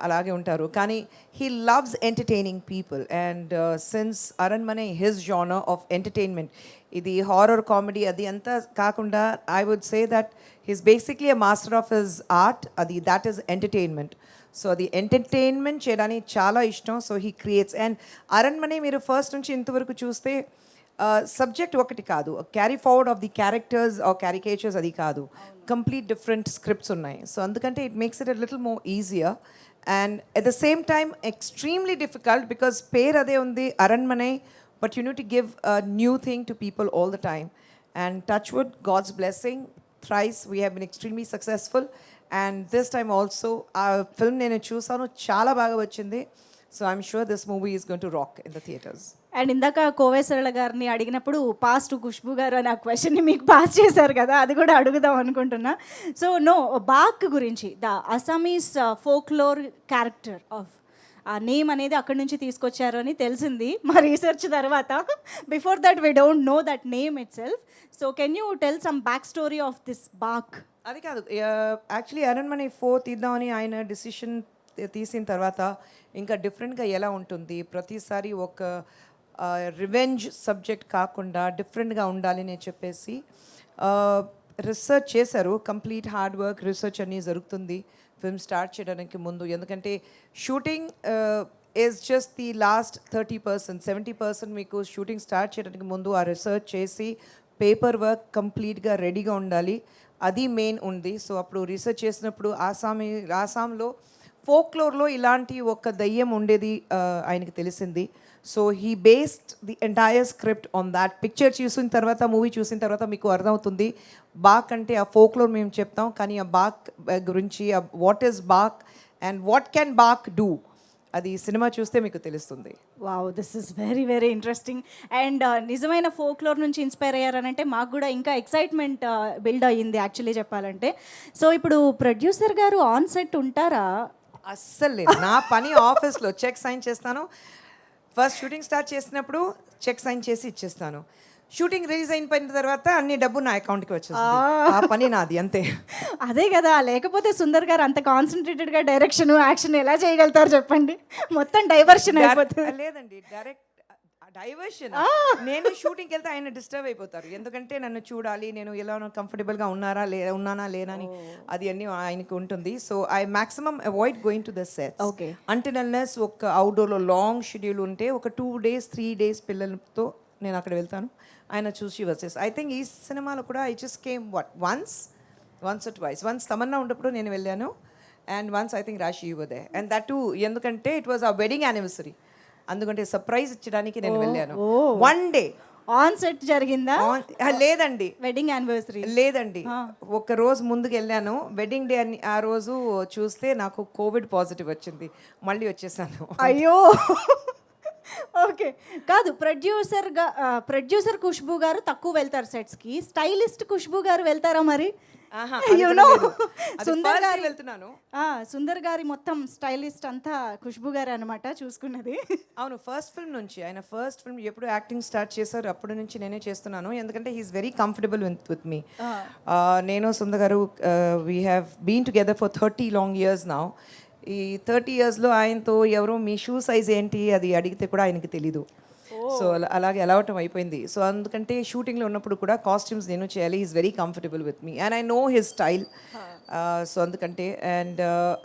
అలాగే ఉంటారు. కానీ he loves entertaining people. And since Aranmanai his genre of entertainment, ఇది హారర్ కామెడీ అది అంతా కాకుండా I would say that he's basically a master of his art. అది దాట్ ఈస్ ఎంటర్టైన్మెంట్. సో అది ఎంటర్టైన్మెంట్ చేయడానికి చాలా ఇష్టం. So he creates. And Aranmanai మీరు ఫస్ట్ నుంచి ఇంతవరకు చూస్తే సబ్జెక్ట్ ఒకటి కాదు, carry forward of the characters are caricatures అది కాదు, కంప్లీట్ డిఫరెంట్ స్క్రిప్ట్స్ ఉన్నాయి. సో అందుకంటే it makes it a little more easier and at the same time extremely difficult because పేరు అదే ఉంది Aranmanai, but you need to give a new thing to people all the time. And touch wood, god's blessing, thrice we have been extremely successful. And this time also ఆ film నేను చూసాను, చాలా బాగా వచ్చింది. So I'm sure this movie is going to rock in the theatres. And ఇందాక కోవేశ్వరల గారిని అడిగినప్పుడు pass to Khushbu గారు అని ఆ క్వశ్చన్ని మీకు పాస్ చేశారు కదా, అది కూడా అడుగుదాం అనుకుంటున్నా. సో బాక్ గురించి, the Assamese folklore character of ఆ నేమ్ అనేది అక్కడి నుంచి తీసుకొచ్చారు అని తెలిసింది మా రీసెర్చ్ తర్వాత. Before that we don't know that name itself. So can you tell some back story of this Baak? అది కాదు, యాక్చువల్లీ అరణ్మనై 4 తీద్దామని ఆయన డిసిషన్ తీసిన తర్వాత ఇంకా డిఫరెంట్గా ఎలా ఉంటుంది, ప్రతిసారి ఒక రివెంజ్ సబ్జెక్ట్ కాకుండా డిఫరెంట్గా ఉండాలని చెప్పేసి రీసెర్చ్ చేశారు. కంప్లీట్ హార్డ్ వర్క్ రీసెర్చ్ అన్నీ జరుగుతుంది ఫిల్మ్ స్టార్ట్ చేయడానికి ముందు. ఎందుకంటే shooting is just the last 30%, 70% మీకు షూటింగ్ స్టార్ట్ చేయడానికి ముందు ఆ రీసెర్చ్ చేసి పేపర్ వర్క్ కంప్లీట్గా రెడీగా ఉండాలి, అది మెయిన్ ఉంది. సో అప్పుడు రీసెర్చ్ చేసినప్పుడు ఆసాంలో ఫోక్లోర్లో ఇలాంటి ఒక దయ్యం ఉండేది ఆయనకి తెలిసింది. So he based the entire script on that. Picture చూసిన తర్వాత, మూవీ చూసిన తర్వాత మీకు అర్థమవుతుంది బాక్ అంటే ఆ ఫోక్లోర్ మేము చెప్తాం, కానీ ఆ బాక్ గురించి what is Baak and what can Baak do అది సినిమా చూస్తే మీకు తెలుస్తుంది. Wow, this is very very interesting. And నిజమైన ఫోక్లోర్ నుంచి ఇన్స్పైర్ అయ్యారనంటే మాకు కూడా ఇంకా ఎక్సైట్మెంట్ బిల్డ్ అయ్యింది యాక్చువల్లీ చెప్పాలంటే. సో ఇప్పుడు ప్రొడ్యూసర్ గారు ఆన్ సెట్ ఉంటారా? అస్సలు లేదు. నా పని ఆఫీస్లో చెక్ సైన్ చేస్తాను. ఫస్ట్ షూటింగ్ స్టార్ట్ చేసినప్పుడు చెక్ సైన్ చేసి ఇచ్చేస్తాను. షూటింగ్ రిలీజ్ అయిపోయిన తర్వాత అన్ని డబ్బు నా అకౌంట్కి వచ్చేస్తుంది. ఆ పని నాది అంతే. అదే కదా, లేకపోతే సుందర్ గారు అంత కాన్సన్ట్రేటెడ్గా డైరెక్షన్ యాక్షన్ ఎలా చేయగలుగుతారు చెప్పండి, మొత్తం డైవర్షన్ అయిపోతుంది. లేదండి, డైవర్షన్ నేను షూటింగ్కి వెళ్తే ఆయన డిస్టర్బ్ అయిపోతారు, ఎందుకంటే నన్ను చూడాలి, నేను ఎలా కంఫర్టబుల్గా ఉన్నానా లేనా అని అది అన్నీ ఆయనకు ఉంటుంది. So I maximum avoid going to the sets. Okay. Until unless ఒక అవుట్డోర్లో లాంగ్ షెడ్యూల్ ఉంటే ఒక 2 days 3 days పిల్లలతో నేను అక్కడ వెళ్తాను, ఆయన చూసి వచ్చేసి. ఐ థింక్ ఈ సినిమాలో కూడా I just came once or twice. Once Tamannaah ఉన్నప్పుడు నేను వెళ్ళాను, అండ్ వన్స్ ఐ థింక్ రాశి యువదే, అండ్ దట్ టు ఎందుకంటే ఇట్ వాజ్ ఆ వెడ్డింగ్ యానివర్సరీ, అందుకంటే సర్ప్రైజ్ ఇచ్చడానికి నేను వెళ్ళాను. 1 day ఆన్ సెట్ జరిగిందా? లేదండి, వెడ్డింగ్ యానివర్సరీ లేదండి, ఒక రోజు ముందుకు వెళ్ళాను. వెడ్డింగ్ డే అని ఆ రోజు చూస్తే నాకు కోవిడ్ పాజిటివ్ వచ్చింది, మళ్ళీ వచ్చేసాను. అయ్యో ఓకే. కాదు, ప్రొడ్యూసర్ ఖుష్బూ గారు తక్కువ వెళ్తారు సెట్స్కి, స్టైలిస్ట్ ఖుష్బూ గారు వెళ్తారా మరి? You know, సుందర్ గారు వెళ్తున్నాను. సుందర్ గారి మొత్తం స్టైలిస్ట్ అంతా ఖుష్బూ గారు అనమాట చూసుకున్నది. అవును, ఫస్ట్ ఫిల్మ్ నుంచి, ఆయన ఫస్ట్ ఫిల్మ్ ఎప్పుడు యాక్టింగ్ స్టార్ట్ చేశారు అప్పటి నుంచి నేనే చేస్తున్నాను, ఎందుకంటే he's very comfortable with me. నేను Sundar garu we have been together for 30 long years now. ఈ 30 yearsలో ఆయనతో ఎవరో మీ షూ సైజ్ ఏంటి అది అడిగితే కూడా ఆయనకి తెలీదు. సో అలాగే అలవాటం అయిపోయింది. సో అందుకంటే షూటింగ్లో ఉన్నప్పుడు కూడా కాస్ట్యూమ్స్ నేను చేయాలి, is very comfortable with me and I know his style. So అందుకంటే and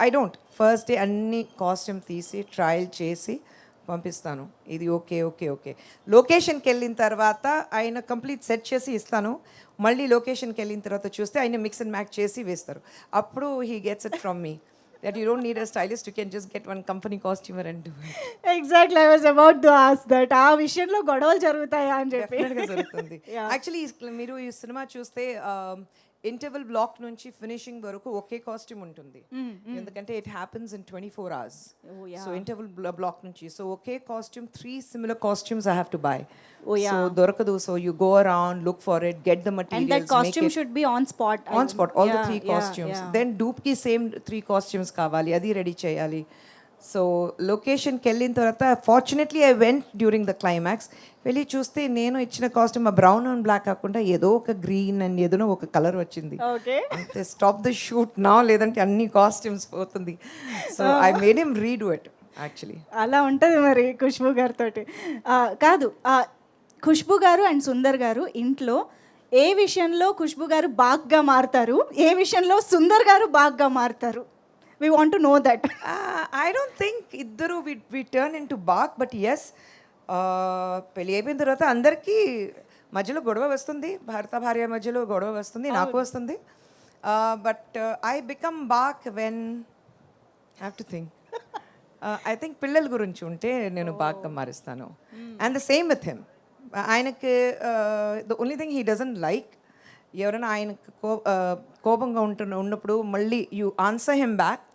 I don't first day అన్ని కాస్ట్యూమ్ తీసి ట్రయల్ చేసి పంపిస్తాను, ఇది ఓకే ఓకే ఓకే. లొకేషన్కి వెళ్ళిన తర్వాత ఆయన కంప్లీట్ సెట్ చేసి ఇస్తాను, మళ్ళీ లొకేషన్కి వెళ్ళిన తర్వాత చూస్తే ఆయన మిక్స్ అండ్ మ్యాచ్ చేసి వేస్తారు. అప్పుడు he gets it from me that you don't need a stylist, you can just get one company costumer and do it. Exactly, I was about to ask that. ఆ విషయంలో గొడవలు జరుగుతాయా అని చెప్పి. డెఫినెట్గా జరుగుతుంది. యాక్చువల్లీ మీరు ఈ సినిమా చూస్తే ఇంటర్వెల్ బ్లాక్ నుంచి ఫినిషింగ్ వరకు ఒకే కాస్ట్యూమ్ ఉంటుంది, ఎందుకంటే it happens in 24 hours. So interval block నుంచి సో ఒకే costume 3 similar costumes I have to buy. So దొరకదు, so you go around, look for it, get the materials, And that costume should be on spot. all the 3 costumes. Then dupe ki same 3 costumes కావాలి, అది ready చేయాలి. So లొకేషన్కి వెళ్ళిన తర్వాత fortunately I went during the climax. వెళ్ళి చూస్తే నేను ఇచ్చిన కాస్ట్యూమ్ ఆ బ్రౌన్ అండ్ బ్లాక్ కాకుండా ఏదో ఒక గ్రీన్ అండ్ ఏదో ఒక కలర్ వచ్చింది. అంతే, స్టాప్ ద షూట్ నా, లేదంటే అన్ని కాస్ట్యూమ్స్ పోతుంది. So I made him redo it actually. అలా ఉంటుంది మరి ఖుష్బూ గారితో. కాదు, ఖుష్బూ గారు అండ్ సుందర్ గారు ఇంట్లో ఏ విషయంలో ఖుష్బూ గారు బాగ్గా మారుతారు, ఏ విషయంలో సుందర్ గారు బాగ్గా మారుతారు? We want to know that. I don't think ఇద్దరు we turn into bark, but yes, పెళ్ళి అయిపోయిన తర్వాత అందరికీ మధ్యలో గొడవ వస్తుంది, భర్త భార్య మధ్యలో గొడవ వస్తుంది, నాకు వస్తుంది. But I become Baak when have to think. I think పిల్లల గురించి ఉంటే నేను బాగా మారుస్తాను. And the same with him. ఆయనకి the only thing he doesn't like, ఎవరైనా ఆయనకు కోపంగా ఉన్నప్పుడు మళ్ళీ you answer him back,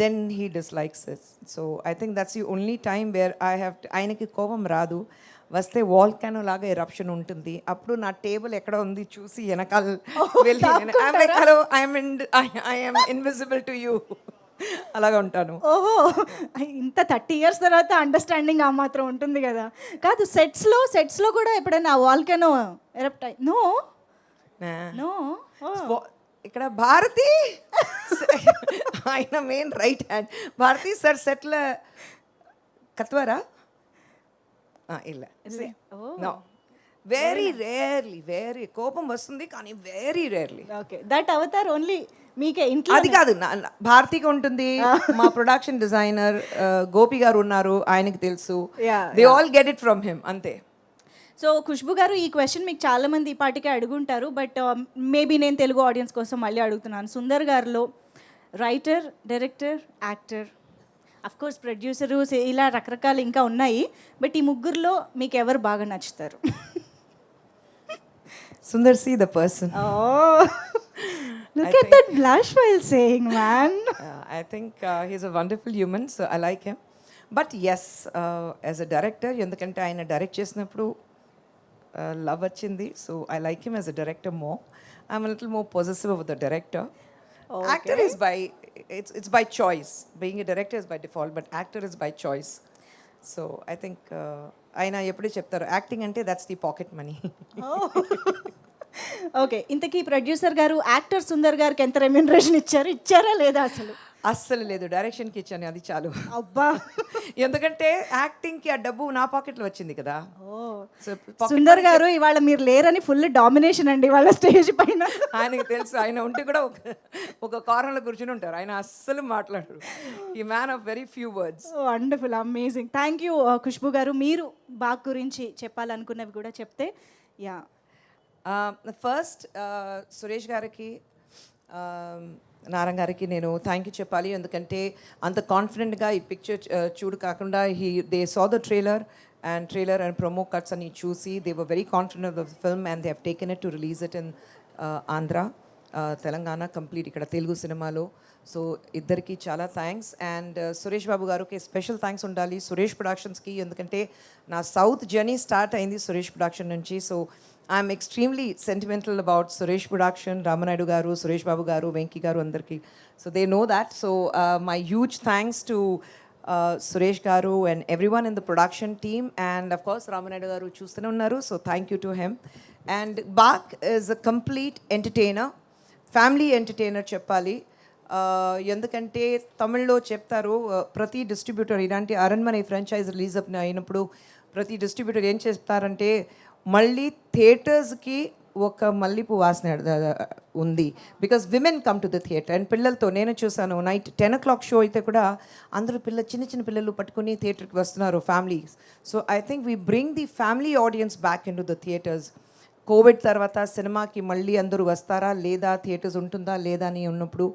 then he dislikes it. So I think that's the only time where I have to, ఆయనకి కోపం రాదు, వస్తే వాల్కానో లాగా ఎరప్షన్ ఉంటుంది. అప్పుడు నా టేబుల్ ఎక్కడ ఉంది చూసి వెనకాల వెళ్ళి hello I am invisible to you అలాగా ఉంటాను. ఓహో, ఇంత 30 years తర్వాత అండర్స్టాండింగ్ ఆ మాత్రం ఉంటుంది కదా. కాదు, సెట్స్లో కూడా ఎప్పుడైనా వాల్కానో ఎరప్ట్ అయ్యి? No no. ఇక్కడ భారతి ఆయన main right hand. Bharathi sir సెట్ల కత్వరా ಇಲ್ಲ నో, వెరీ రేర్లీ, వెరీ కోపం వస్తుంది కానీ very rarely. Okay, that Avatar only మీకే ఇంట్లో? అది కాదు, భారతికి ఉంటుంది, మా ప్రొడక్షన్ డిజైనర్ గోపి గారు ఉన్నారు, ఆయనకి తెలుసు, they all get it from him, అంతే. సో ఖుష్బూ గారు, ఈ క్వశ్చన్ మీకు చాలామంది ఈ పాటికే అడుగుంటారు, బట్ మేబీ నేను తెలుగు ఆడియన్స్ కోసం మళ్ళీ అడుగుతున్నాను. సుందర్ గారిలో writer, director, actor, of course producer, ఇలా రకరకాలు ఇంకా ఉన్నాయి, బట్ ఈ ముగ్గురులో మీకు ఎవరు బాగా నచ్చుతారు? Sundar see the person. Look at that blush while saying, man. I think he's a wonderful human, so I like him. But yes, as a director, ఎందుకంటే ఆయన డైరెక్ట్ చేసినప్పుడు లవ్ వచ్చింది, so I like him as a director more. I'm a little more possessive of the director. Okay. Actor is it's by choice. Being a director is by default, but actor is by choice. So I think ఆయన ఎప్పుడూ చెప్తారు, acting అంటే that's the pocket money. Okay, ఇంతకీ producer గారు actor Sundar గారికి ఎంత remuneration ఇచ్చారా లేదా అసలు? అస్సలు లేదు, డైరెక్షన్కి ఇచ్చాను, అది చాలు. అబ్బా ఎందుకంటే యాక్టింగ్కి ఆ డబ్బు నా పాకెట్లో వచ్చింది కదా. సో సుందర్ గారు ఇవాళ మీరు లేరని ఫుల్ డామినేషన్ అండి వాళ్ళ స్టేజ్ పైన. ఆయనకి తెలుసు, ఆయన ఉంటే కూడా ఒక కార్నర్లో కూర్చుని ఉంటారు, ఆయన అస్సలు మాట్లాడరు. ఈ man of very few words. Wonderful, amazing. Thank you Khushbu గారు. మీరు బాగ్ గురించి చెప్పాలనుకున్నవి కూడా చెప్తే. యా, ఫస్ట్ సురేష్ గారికి, నారాయణ గారికి నేను థ్యాంక్ యూ చెప్పాలి. ఎందుకంటే అంత కాన్ఫిడెంట్గా ఈ పిక్చర్ చూడు కాకుండా they saw the trailer and promo cuts అని చూసి they were very confident of the film and they have taken it to release it in Andhra, Telangana, complete ఇక్కడ తెలుగు సినిమాలో. సో ఇద్దరికి చాలా థ్యాంక్స్. అండ్ సురేష్ బాబు గారికి స్పెషల్ థ్యాంక్స్ ఉండాలి, సురేష్ ప్రొడక్షన్స్కి. ఎందుకంటే నా సౌత్ జర్నీ స్టార్ట్ అయింది సురేష్ ప్రొడక్షన్ నుంచి. So I'm extremely sentimental about Suresh Production, Ramanaidu గారు, సురేష్ బాబు గారు, వెంకీ గారు అందరికీ. So they know that. So my huge thanks to Suresh గారు and everyone in the production team. And of course Ramanaidu గారు చూస్తూనే ఉన్నారు, so thank you to him. And Baak is a complete entertainer, family entertainer చెప్పాలి. ఎందుకంటే తమిళ్లో చెప్తారు, ప్రతి డిస్ట్రిబ్యూటర్ ఇలాంటి అరణ్మనే ఫ్రాంచైజ్ రిలీజ్ అయినప్పుడు ప్రతి డిస్ట్రిబ్యూటర్ ఏం చేస్తారంటే మళ్ళీ థియేటర్స్కి ఒక మల్లిపు వాసన ఉంది. Because women come to the theatre and పిల్లలతో నేను చూసాను, నైట్ 10 o'clock షో అయితే కూడా అందరూ చిన్న చిన్న పిల్లలు పట్టుకుని థియేటర్కి వస్తున్నారు, families. So I think we bring the family audience back in to the theatres. Covid తర్వాత సినిమాకి మళ్ళీ అందరూ వస్తారా లేదా, థియేటర్స్ ఉంటుందా లేదా అని ఉన్నప్పుడు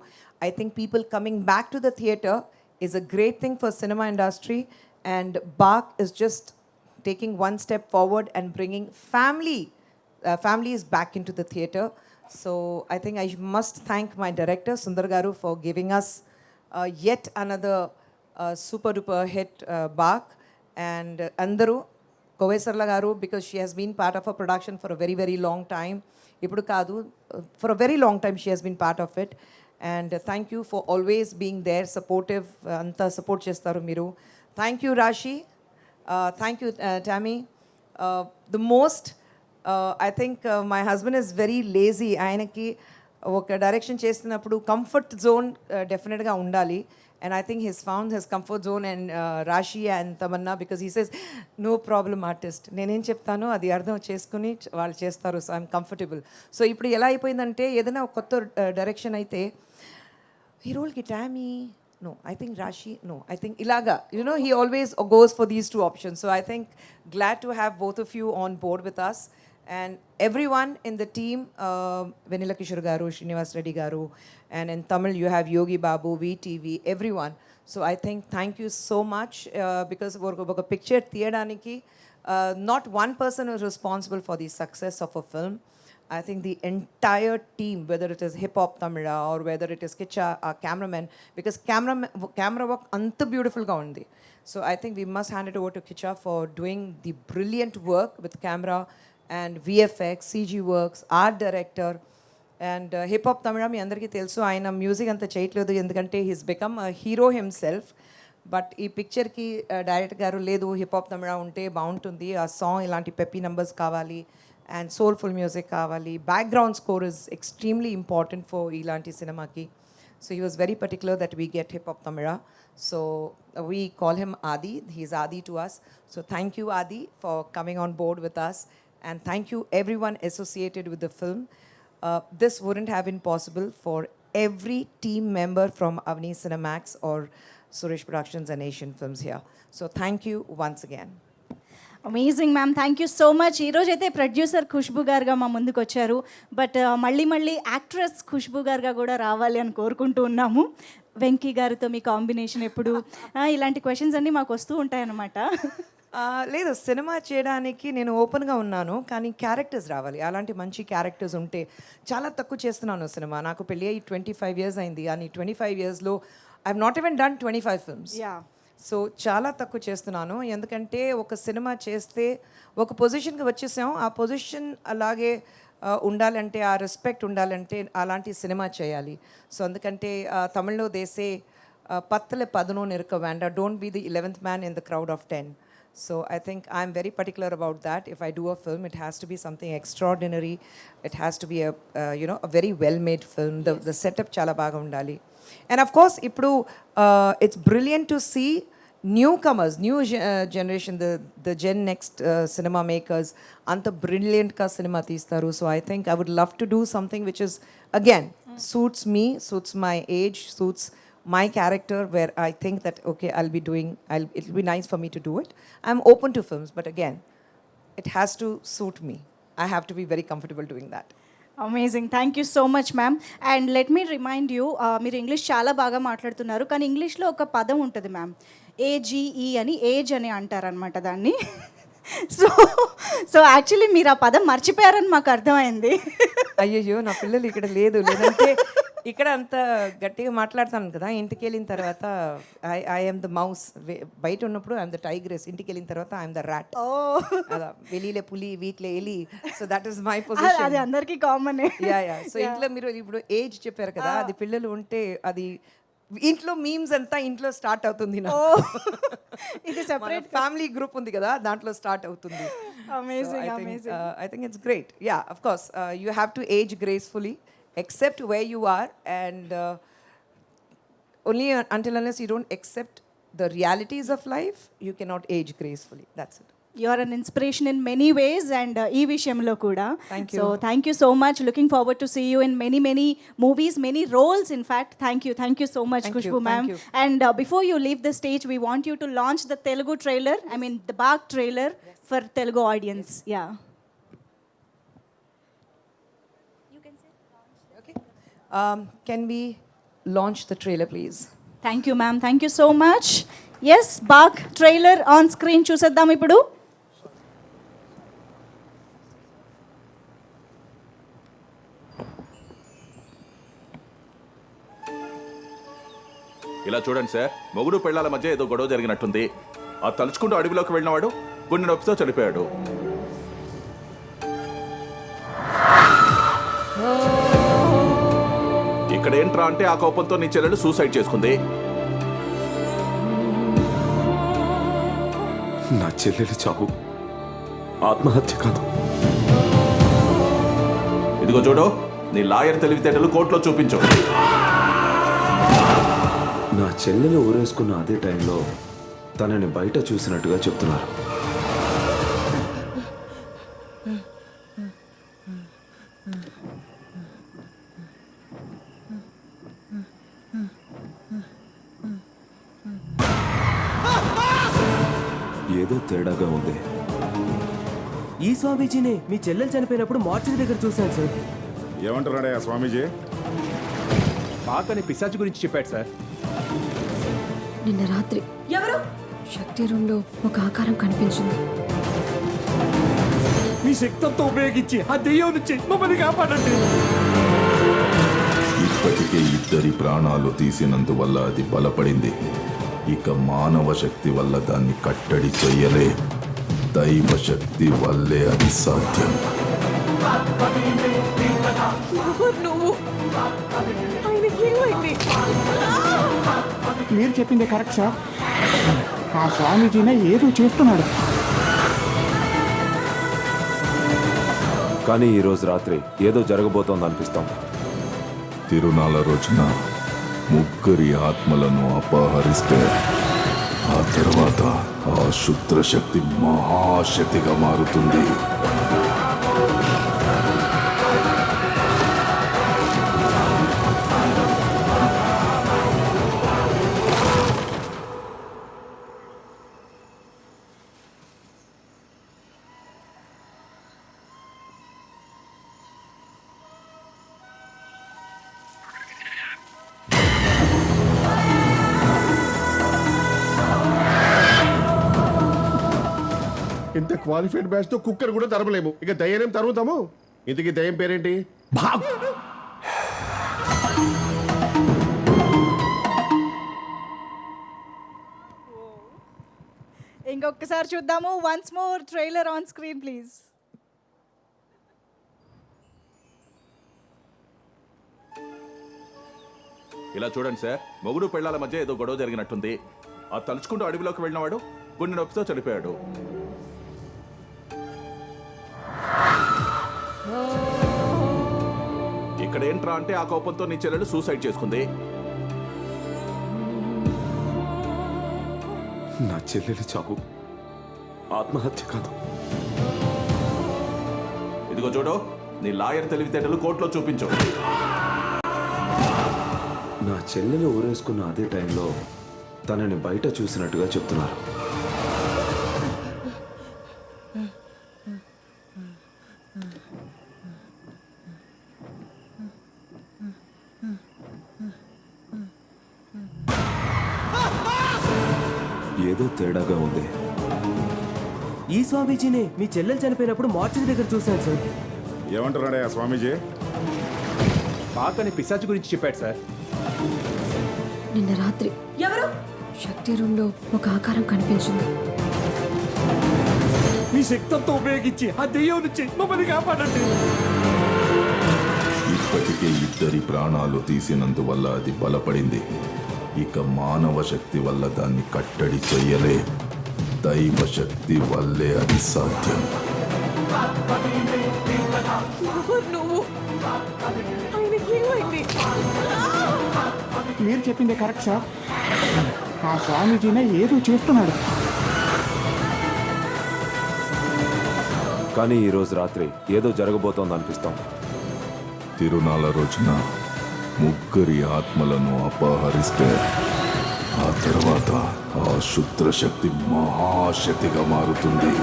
I think people coming back to the theatre is a great thing for cinema industry. And Baak is just taking one step forward and bringing families back into the theatre. So I think I must thank my director Sundar Garu for giving us yet another super duper hit, Bag. And Andaru Kovesarla Garu, because she has been part of a production for a very very long time. Ippudu kaadu, for a very long time she has been part of it. And thank you for always being there, supportive, anta support chestaru meeru. Thank you Rashi. Thank you, Tammy. The most, I think my husband is very lazy. ఆయనకి ఒక direction చేస్తున్నప్పుడు comfort zone డెఫినెట్గా ఉండాలి. And I think he's found his comfort zone and Rashi and Tamanna, because he says, no problem artist. నేనేం చెప్తానో అది అర్థం చేసుకుని వాళ్ళు చేస్తారు. So I'm comfortable. సో ఇప్పుడు ఎలా అయిపోయిందంటే ఏదైనా ఒక కొత్త డైరెక్షన్ అయితే ఈ రోల్కి Tommy, no, I think Rashi, no, I think Ilaga. You know, he always goes for these two options. So I think glad to have both of you on board with us. And everyone in the team, Venila Kishore Garu, Srinivas Reddy Garu, and in Tamil you have Yogi Babu, VTV, everyone. So I think thank you so much, because oka picture theyadaniki not one person is responsible for the success of a film. I think the entire team, whether it is Hip Hop Tamila or whether it is Kicha, our cameraman, because camera work anta beautiful ga undi. So I think we must hand it over to Kicha for doing the brilliant work with camera and VFX, CG works, art director. And Hip Hop Tamila మీ అందరికీ తెలుసు, ఆయన music అంతా చేయట్లేదు ఎందుకంటే he's become a hero himself. But ఈ పిక్చర్కి director గారు లేదు, hip hop తమిళ ఉంటే బాగుంటుంది, ఆ సాంగ్ ఇలాంటి పెప్పీ నంబర్స్ కావాలి and soulful music kavali, background score is extremely important for ilanti cinemaki. So he was very particular that we get Hip Hop Tamila. So we call him Adi, he is Adi to us. So thank you Adi for coming on board with us, and thank you everyone associated with the film. This wouldn't have been possible for every team member from Avni Cinemax or Suresh Productions and Asian Films here. So thank you once again. Amazing ma'am, thank you so much. ఈరోజు అయితే producer Khushbu గారుగా మా ముందుకు వచ్చారు, but మళ్ళీ actress Khushbu గారుగా కూడా రావాలి అని కోరుకుంటూ ఉన్నాము. వెంకీ గారితో మీ కాంబినేషన్ ఎప్పుడు, ఇలాంటి క్వశ్చన్స్ అన్నీ మాకు వస్తూ ఉంటాయన్నమాట. లేదు, సినిమా చేయడానికి నేను ఓపెన్గా ఉన్నాను, కానీ క్యారెక్టర్స్ రావాలి, అలాంటి మంచి క్యారెక్టర్స్ ఉంటే. చాలా తక్కువ చేస్తున్నాను సినిమా, నాకు పెళ్ళి అయ్యి 25 years అయింది, కానీ 25 yearsలో I have not even done 25 films. సో చాలా తక్కువ చేస్తున్నాను, ఎందుకంటే ఒక సినిమా చేస్తే ఒక పొజిషన్కి వచ్చేసాం, ఆ పొజిషన్ అలాగే ఉండాలంటే, ఆ రెస్పెక్ట్ ఉండాలంటే అలాంటి సినిమా చేయాలి. సో అందుకంటే తమిళ్లో దేశే పత్తల పదనో నిరక వేండా, don't be the 11th man in the crowd of 10. So I think I'm very particular about that. If I do a film, it has to be something extraordinary. It has to be a very well-made film. The setup chala baga undali. And of course, it's brilliant to see newcomers, new generation, the Gen Next cinema makers, anta brilliant ka cinema teestaru. So I think I would love to do something which is again suits me, suits my age, suits my character, where I think that okay, it'll be nice for me to do it. I'm open to films, but again, it has to suit me. I have to be very comfortable doing that. Amazing, thank you so much ma'am. And let me remind you, మీరు English చాలా బాగా మాట్లాడుతున్నారు, కానీ ఇంగ్లీష్లో ఒక పదం ఉంటుంది ma'am, AGE అని, ఏజ్ అని అంటారనమాట దాన్ని. సో యాక్చువల్లీ మీరు ఆ పదం మర్చిపోయారని మాకు అర్థమైంది. అయ్యయ్యో, నా పిల్లలు ఇక్కడ లేదంటే ఇక్కడ అంత గట్టిగా మాట్లాడతాను కదా, ఇంటికి వెళ్ళిన తర్వాత ఐఎమ్ ద మౌస్, బయట ఉన్నప్పుడు ఐఎమ్ ద టైగ్రెస్, ఇంటికి వెళ్ళిన తర్వాత ఐఎమ్ ద ర్యాట్. అలా వెలీలే పులి, వీటిలో ఎలి. So that is my position. అది అందరికీ కామన్. యా. సో ఇంట్లో మీరు ఇప్పుడు ఏజ్ చెప్పారు కదా, అది పిల్లలు ఉంటే అది ఇంట్లో మీమ్స్ అంతా ఇంట్లో స్టార్ట్ అవుతుంది. ఇది సెపరేట్ ఫ్యామిలీ గ్రూప్ ఉంది కదా, దాంట్లో స్టార్ట్ అవుతుంది. Amazing. I think it's great. Yeah, of course. You have to age gracefully, accept where you are, and only until unless you don't accept the realities of life, you cannot age gracefully. That's it. You are an inspiration in many ways, and ఈ విషయంలో కూడా. Thank you. So thank you so much. Looking forward to see you in many movies, many roles in fact. Thank you so much, Thank Khushbu you, ma'am. thank you. And before you leave the stage, we want you to launch the Telugu trailer, I mean the Baak trailer for Telugu audience. Yeah. Can we launch the trailer, please? Thank you ma'am, thank you so much. Yes, Baak trailer on screen చూసేద్దాం ఇప్పుడు. ఇలా చూడండి sir, మొగుడు పెళ్ళాల మధ్య ఏదో గొడవ జరిగినట్టుంది. ఆ తలుచుకుంటూ అడవిలోకి వెళ్ళినవాడు గుండె నొప్పితో చనిపోయాడు. ఇక్కడ ఏంట్రా అంటే ఆ కోపంతో నీ చెల్లెలు సూసైడ్ చేసుకుంది. నా చెల్లెలి చావు ఆత్మహత్య కాదు. ఇదిగో చూడు, నీ లాయర్ తెలివితేటలు కోర్టులో చూపించు. నా చెల్లెలు ఊరేసుకున్న అదే టైంలో తనని బయట చూసినట్టుగా చెప్తున్నారు. ఏదో తేడాగా ఉంది. ఈ స్వామీజీనే మీ చెల్లెలు చనిపోయినప్పుడు మార్చి దగ్గర చూశాను సార్. ఏమంటున్నాడయ్యా స్వామీజీ? పాకని పిశాచి గురించి చెప్పాడు సార్. నిన్న రాత్రి ఎవరు శక్తి రూమ్ లో ఒక ఆకారం కనిపించింది. మీ శక్తంతో ఉపయోగించి ఆ దెయ్యం నుంచి మమ్మల్ని కాపాడండి. ఇప్పటికే ఇద్దరి ప్రాణాలు తీసినందువల్ల అది బలపడింది. ఇక మానవ శక్తి వల్ల దాన్ని కట్టడి చెయ్యలే. దైవ శక్తి వల్లే అది సాధ్యం. మీరు చెప్పింది కరెక్ట్ సార్. ఆ స్వామీజీనే ఏదో చేస్తున్నాడు. కానీ ఈరోజు రాత్రి ఏదో జరగబోతోంది అనిపిస్తోంది. తిరునాళ్ళ రోజున ముగ్గురి ఆత్మలను అపహరిస్తే ఆ తర్వాత ఆ శుద్ర శక్తి మహాశక్తిగా మారుతుంది. ఇంత క్వాలిఫైడ్ బ్యాచ్ తో కుక్కర్ కూడా తరమలేము, ఇక దయ్యం తరుగుతాము. ఇంతకీ దయ్యం పేరేంటి? ఇంకొకసారి చూద్దాము. Once more trailer on screen please. ఇలా చూడండి సార్, మొగుడు పెళ్ళాల మధ్య ఏదో గొడవ జరిగినట్టుంది. ఆ తలుచుకుంటూ అడవిలోకి వెళ్ళినవాడు గుండె నొప్పితో చనిపోయాడు. ఇక్కడ ఏంట్రా అంటే ఆ కోపంతో నీ చెల్లెలు సూసైడ్ చేసుకుంది. నా చెల్లెలి చావు ఆత్మహత్య కాదు. ఇదిగో చూడు, నీ లాయర్ తెలివితేటలు కోర్టులో చూపించు. నా చెల్లెలు ఊరేసుకున్న అదే టైంలో తనని బయట చూసినట్టుగా చెప్తున్నారు. ఏదో తేడాగా ఉంది. ఈ స్వామీజీనే మీ చెల్లెలు చనిపోయినప్పుడు మార్చి దగ్గర చూశాను సార్. ఏమంటున్నాడే ఆ స్వామీజీ? బాకని పిశాచు గురించి చెప్పాడు సార్. నిన్న రాత్రి ఎవరు శక్తి రూమ్ లో ఒక ఆకారం కనిపించింది. మీ శక్తంతో ఉపయోగించి ఆ దెయ్యం నుంచి మమ్మల్ని కాపాడండి. ఇప్పటికే ఇద్దరి ప్రాణాలు తీసినందువల్ల అది బలపడింది. ఇక మానవ శక్తి వల్ల దాన్ని కట్టడి చెయ్యలే. దైవ శక్తి వల్లే అది సాధ్యం. మీరు చెప్పింది కరెక్ట్ సార్. ఆ స్వామీజీనే ఏదో చేస్తున్నాడు. కానీ ఈ రోజు రాత్రి ఏదో జరగబోతోంది అనిపిస్తోంది. తిరునాళ్ళ రోజున ముగ్గురి ఆత్మలను అపహరిస్తే ఆ తర్వాత ఆ శుద్ర శక్తి మహాశక్తిగా మారుతుంది.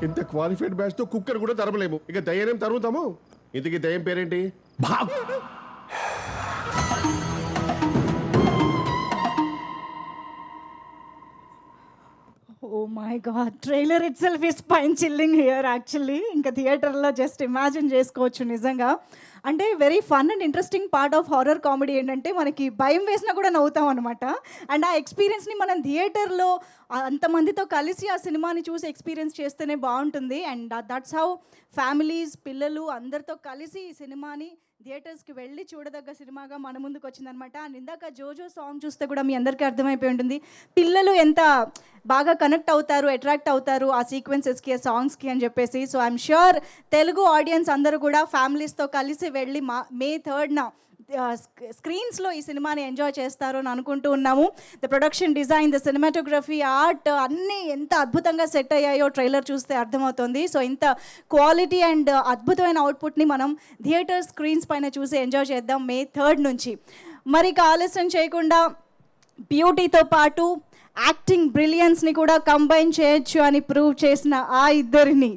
ఇంత క్వాలిఫైడ్ బ్యాచ్ తో కుక్కర్ కూడా తరమలేము, ఇక దయ్యం తరుగుతాము. ఇంతకీ దయ్యం పేరేంటి? Oh my God, trailer itself is spine chilling here actually. ఇంకా థియేటర్లో జస్ట్ ఇమాజిన్ చేసుకోవచ్చు నిజంగా. అంటే very fun and interesting part of horror comedy ఏంటంటే మనకి భయం వేసినా కూడా నవ్వుతాం అనమాట. అండ్ ఆ ఎక్స్పీరియన్స్ని మనం థియేటర్లో అంతమందితో కలిసి ఆ సినిమాని చూసి ఎక్స్పీరియన్స్ చేస్తేనే బాగుంటుంది. అండ్ దట్స్ హౌ ఫ్యామిలీస్, పిల్లలు అందరితో కలిసి ఈ సినిమాని థియేటర్స్కి వెళ్ళి చూడదగ్గ సినిమాగా మన ముందుకు వచ్చిందనమాట. అండ్ ఇందాక జోజో సాంగ్ చూస్తే కూడా మీ అందరికీ అర్థమైపోయి ఉంటుంది పిల్లలు ఎంత బాగా కనెక్ట్ అవుతారు, అట్రాక్ట్ అవుతారు ఆ సీక్వెన్సెస్కి, ఆ సాంగ్స్కి అని చెప్పేసి. So I'm sure Telugu audience అందరూ కూడా ఫ్యామిలీస్తో కలిసి వెళ్ళి May 3rd స్క్రీన్స్లో ఈ సినిమాని ఎంజాయ్ చేస్తారు అని అనుకుంటూ ఉన్నాము. The production design, the cinematography, art అన్నీ ఎంత అద్భుతంగా సెట్ అయ్యాయో ట్రైలర్ చూస్తే అర్థమవుతుంది. సో ఇంత క్వాలిటీ అండ్ అద్భుతమైన అవుట్పుట్ని మనం థియేటర్ స్క్రీన్స్ పైన చూసి ఎంజాయ్ చేద్దాం May 3rd నుంచి. మరి ఇక ఆలస్యం చేయకుండా బ్యూటీతో పాటు యాక్టింగ్ బ్రిలియన్స్ని కూడా కంబైన్ చేయొచ్చు అని ప్రూవ్ చేసిన ఆ ఇద్దరిని,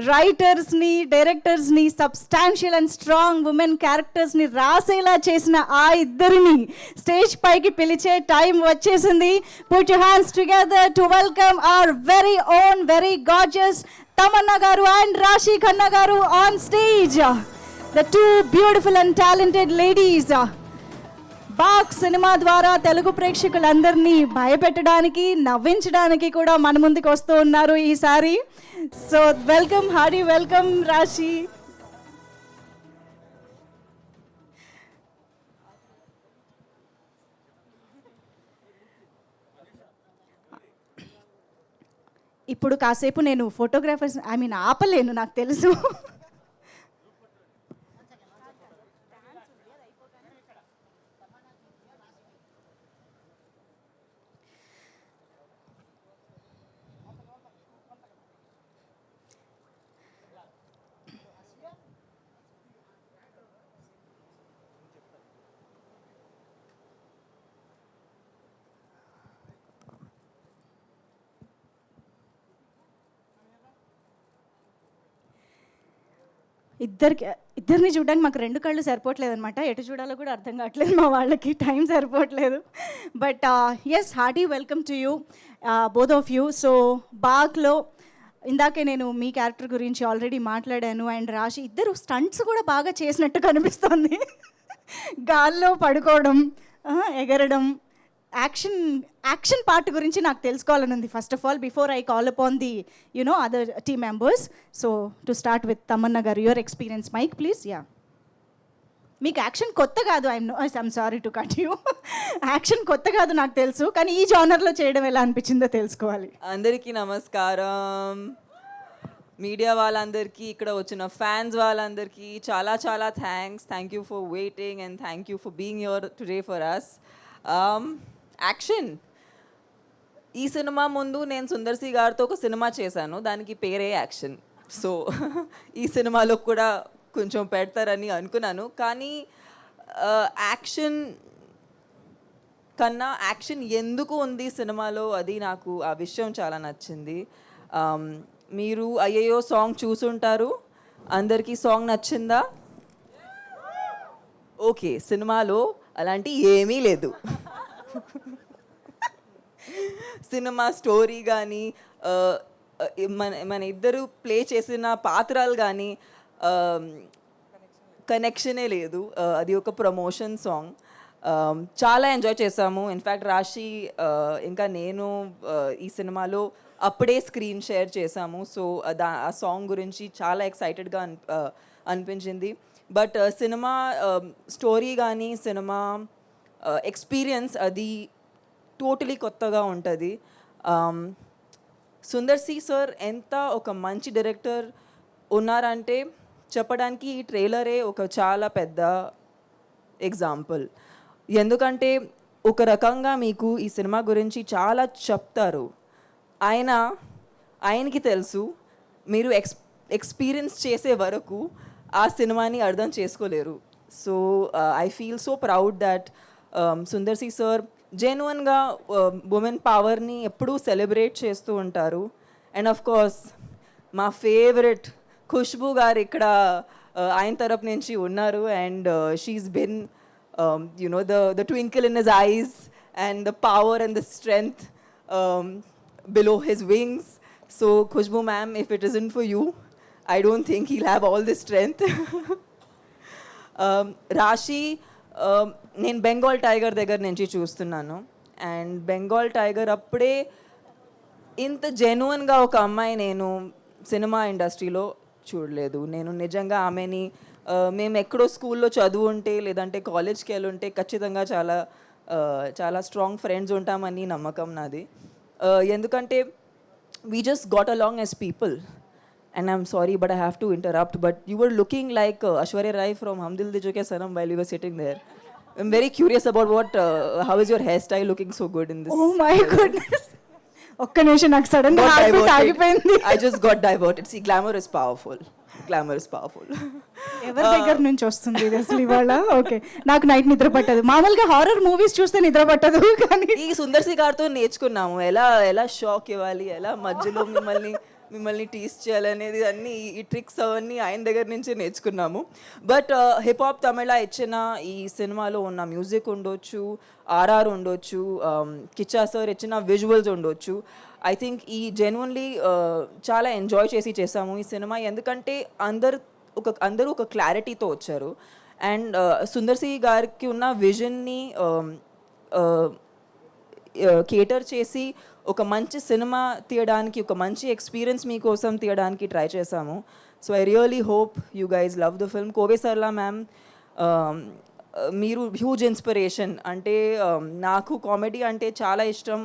రైటర్స్ని, డైరెక్టర్స్ని, సబ్స్టాన్షియల్ అండ్ స్ట్రాంగ్ ఉమెన్ క్యారెక్టర్స్ని రాసేలా చేసిన ఆ ఇద్దరిని స్టేజ్ పైకి పిలిచే టైం వచ్చేసింది. Put your hands together to welcome our very own, very gorgeous Tamannaah garu and Raashi Khanna garu on stage. The two beautiful and talented ladies Baak cinema ద్వారా తెలుగు ప్రేక్షకులందరినీ భయపెట్టడానికి, నవ్వించడానికి కూడా మన ముందుకు వస్తూ ఉన్నారు ఈసారి. సో వెల్కమ్, హార్డీ వెల్కమ్ రాశి. ఇప్పుడు కాసేపు నేను ఫోటోగ్రాఫర్స్ ఆపలేను, నాకు తెలుసు. ఇద్దరిని చూడడానికి మాకు రెండు కళ్ళు సరిపోవట్లేదు అనమాట. ఎటు చూడాలో కూడా అర్థం కావట్లేదు మా వాళ్ళకి, టైం సరిపోవట్లేదు. But yes, hearty welcome to you both of you. So బాక్లో ఇందాకే నేను మీ క్యారెక్టర్ గురించి ఆల్రెడీ మాట్లాడాను. అండ్ రాశి ఇద్దరు స్టంట్స్ కూడా బాగా చేసినట్టు కనిపిస్తుంది. గాల్లో పడుకోవడం, ఎగరడం, యాక్షన్ పార్ట్ గురించి నాకు తెలుసుకోవాలని ఉంది. First of all before I call upon the other team members. So to start with Tamannaah గారు, your experience. Mic please. Yeah, మీకు యాక్షన్ కొత్త కాదు. I'm sorry to cut you. Action కొత్త కాదు నాకు తెలుసు, కానీ ఈ జానర్లో చేయడం ఎలా అనిపించిందో తెలుసుకోవాలి. అందరికీ నమస్కారం. మీడియా వాళ్ళందరికీ, ఇక్కడ వచ్చిన ఫ్యాన్స్ వాళ్ళందరికీ చాలా చాలా thank you for waiting and thank you for being here today for us. Action, ఈ సినిమా ముందు నేను సుందర్ సి గారితో ఒక సినిమా చేశాను, దానికి పేరే యాక్షన్. సో ఈ సినిమాలో కూడా కొంచెం పెడతారని అనుకున్నాను, కానీ యాక్షన్ కన్నా యాక్షన్ ఎందుకు ఉంది సినిమాలో, అది నాకు ఆ విషయం చాలా నచ్చింది. మీరు అయ్యయ్యో సాంగ్ చూసుంటారు, అందరికీ సాంగ్ నచ్చిందా? ఓకే, సినిమాలో అలాంటి ఏమీ లేదు. సినిమా స్టోరీ కానీ మన ఇద్దరు ప్లే చేసిన పాత్రలు కానీ కనెక్షనే లేదు. అది ఒక ప్రమోషన్ సాంగ్. చాలా ఎంజాయ్ చేసాము. ఇన్ఫ్యాక్ట్ రాశి ఇంకా నేను ఈ సినిమాలో అప్పుడే స్క్రీన్ షేర్ చేసాము. సో ఆ సాంగ్ గురించి చాలా ఎక్సైటెడ్గా అనిపించింది. బట్ సినిమా స్టోరీ కానీ సినిమా ఎక్స్పీరియన్స్ అది టోటలీ కొత్తగా ఉంటుంది. సుందర్ సి సార్ ఎంత ఒక మంచి డైరెక్టర్ ఉన్నారంటే చెప్పడానికి ఈ ట్రైలరే ఒక చాలా పెద్ద ఎగ్జాంపుల్. ఎందుకంటే ఒక రకంగా మీకు ఈ సినిమా గురించి చాలా చెప్తారు, ఆయనకి తెలుసు, మీరు ఎక్స్పీరియన్స్ చేసే వరకు ఆ సినిమాని అర్థం చేసుకోలేరు. So I feel so proud that Sundar C sir జెన్యున్గా ఉమెన్ పవర్ని ఎప్పుడూ సెలబ్రేట్ చేస్తూ ఉంటారు. అండ్ ఆఫ్ కోర్స్ మా ఫేవరెట్ ఖుష్బూ గారు ఇక్కడ ఆయన తరపు నుంచి ఉన్నారు. And she's been the twinkle in his eyes and the power and the strength below his wings. So Khushbu ma'am, if it isn't for you, I don't think he'll have all the strength. రాశి, నేను Bengal tiger దగ్గర నుంచి చూస్తున్నాను. And Bengal tiger అప్పుడే ఇంత జెన్యున్గా ఒక అమ్మాయి నేను సినిమా ఇండస్ట్రీలో చూడలేదు. నేను నిజంగా ఆమెని మేము ఎక్కడో స్కూల్లో చదువు ఉంటే లేదంటే కాలేజ్కి వెళ్ళి ఉంటే ఖచ్చితంగా చాలా చాలా స్ట్రాంగ్ ఫ్రెండ్స్ ఉంటామని నమ్మకం నాది. ఎందుకంటే we just got along as people. And I'm sorry but I have to interrupt, but you were looking like Aishwarya Rai from Hum Dil De Chuke Sanam while you were sitting there. I'm very curious about what how is your hair style looking so good in this. Oh my goodness, ఒక్క నిమిషం నాకు sudden గా ఆగిపోయింది. I just got diverted. See, glamour is powerful. ఎవరి దగ్గర నుంచి వస్తుంది ఇది అసలు ఇవాళ? ఓకే, నాకు నైట్ నిద్ర పట్టదు. మామూలుగా హారర్ మూవీస్ చూస్తే నిద్ర పట్టదు, కానీ ఈ సుందర్ సి గారితో నేర్చుకున్నాము ఎలా షాక్ ఇవ్వాలి, ఎలా మధ్యలో మిమ్మల్ని టీస్ చేయాలనేది అన్ని ఈ ట్రిక్స్ అవన్నీ ఆయన దగ్గర నుంచి నేర్చుకున్నాము. బట్ హిప్ హాప్ తమిళ ఇచ్చిన ఈ సినిమాలో ఉన్న మ్యూజిక్ ఉండొచ్చు, ఆర్ఆర్ ఉండొచ్చు, కిచ్చా సార్ ఇచ్చిన విజువల్స్ ఉండొచ్చు. ఐ థింక్ ఈ జెన్యున్లీ చాలా ఎంజాయ్ చేసాము ఈ సినిమా. ఎందుకంటే అందరూ ఒక క్లారిటీతో వచ్చారు. అండ్ సుందర్ సి గారికి ఉన్న విజన్ని కేటర్ చేసి ఒక మంచి సినిమా తీయడానికి, ఒక మంచి ఎక్స్పీరియన్స్ మీకోసం తీయడానికి ట్రై చేశాము. So I really hope you guys love the film. Kovai Sarala ma'am, మీరు హ్యూజ్ ఇన్స్పిరేషన్. అంటే నాకు కామెడీ అంటే చాలా ఇష్టం,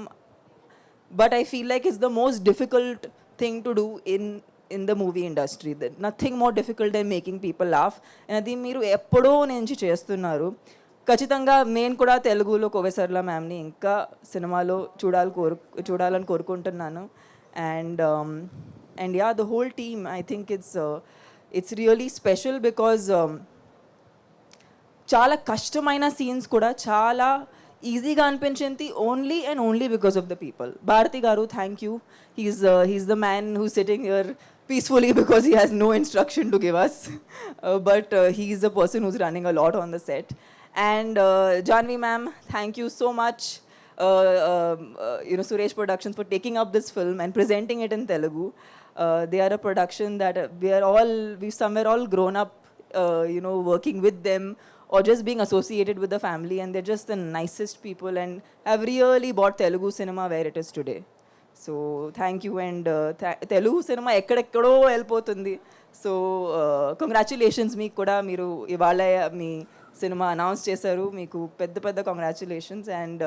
but I feel like it's the most difficult thing to do in the movie industry. Nothing more difficult than making people laugh. And అది మీరు ఎప్పుడో నుంచి చేస్తున్నారు. ఖచ్చితంగా నేను కూడా తెలుగులో కోవే సర్లా మ్యామ్ని ఇంకా సినిమాలో చూడాలని కోరుకుంటున్నాను. And yeah, the whole team, I think it's really special because చాలా కష్టమైన సీన్స్ కూడా చాలా ఈజీగా అనిపించింది only because of the people. Bharathi గారు, thank you. He's the man who sitting here peacefully because he has no instruction to give us, but he is the person who's running a lot on the set. And Janhvi ma'am, thank you so much. Suresh Productions for taking up this film and presenting it in Telugu. They are a production that we've somewhere all grown up, working with them or just being associated with the family, and they're just the nicest people and have really brought Telugu cinema where it is today. So thank you, and Telugu cinema ekkadekado వెళ్ళిపోతుంది. So congratulations మీకు కూడా, మీరు ఇవాళ మీ cinema announce చేశారు, మీకు పెద్ద పెద్ద congratulations. And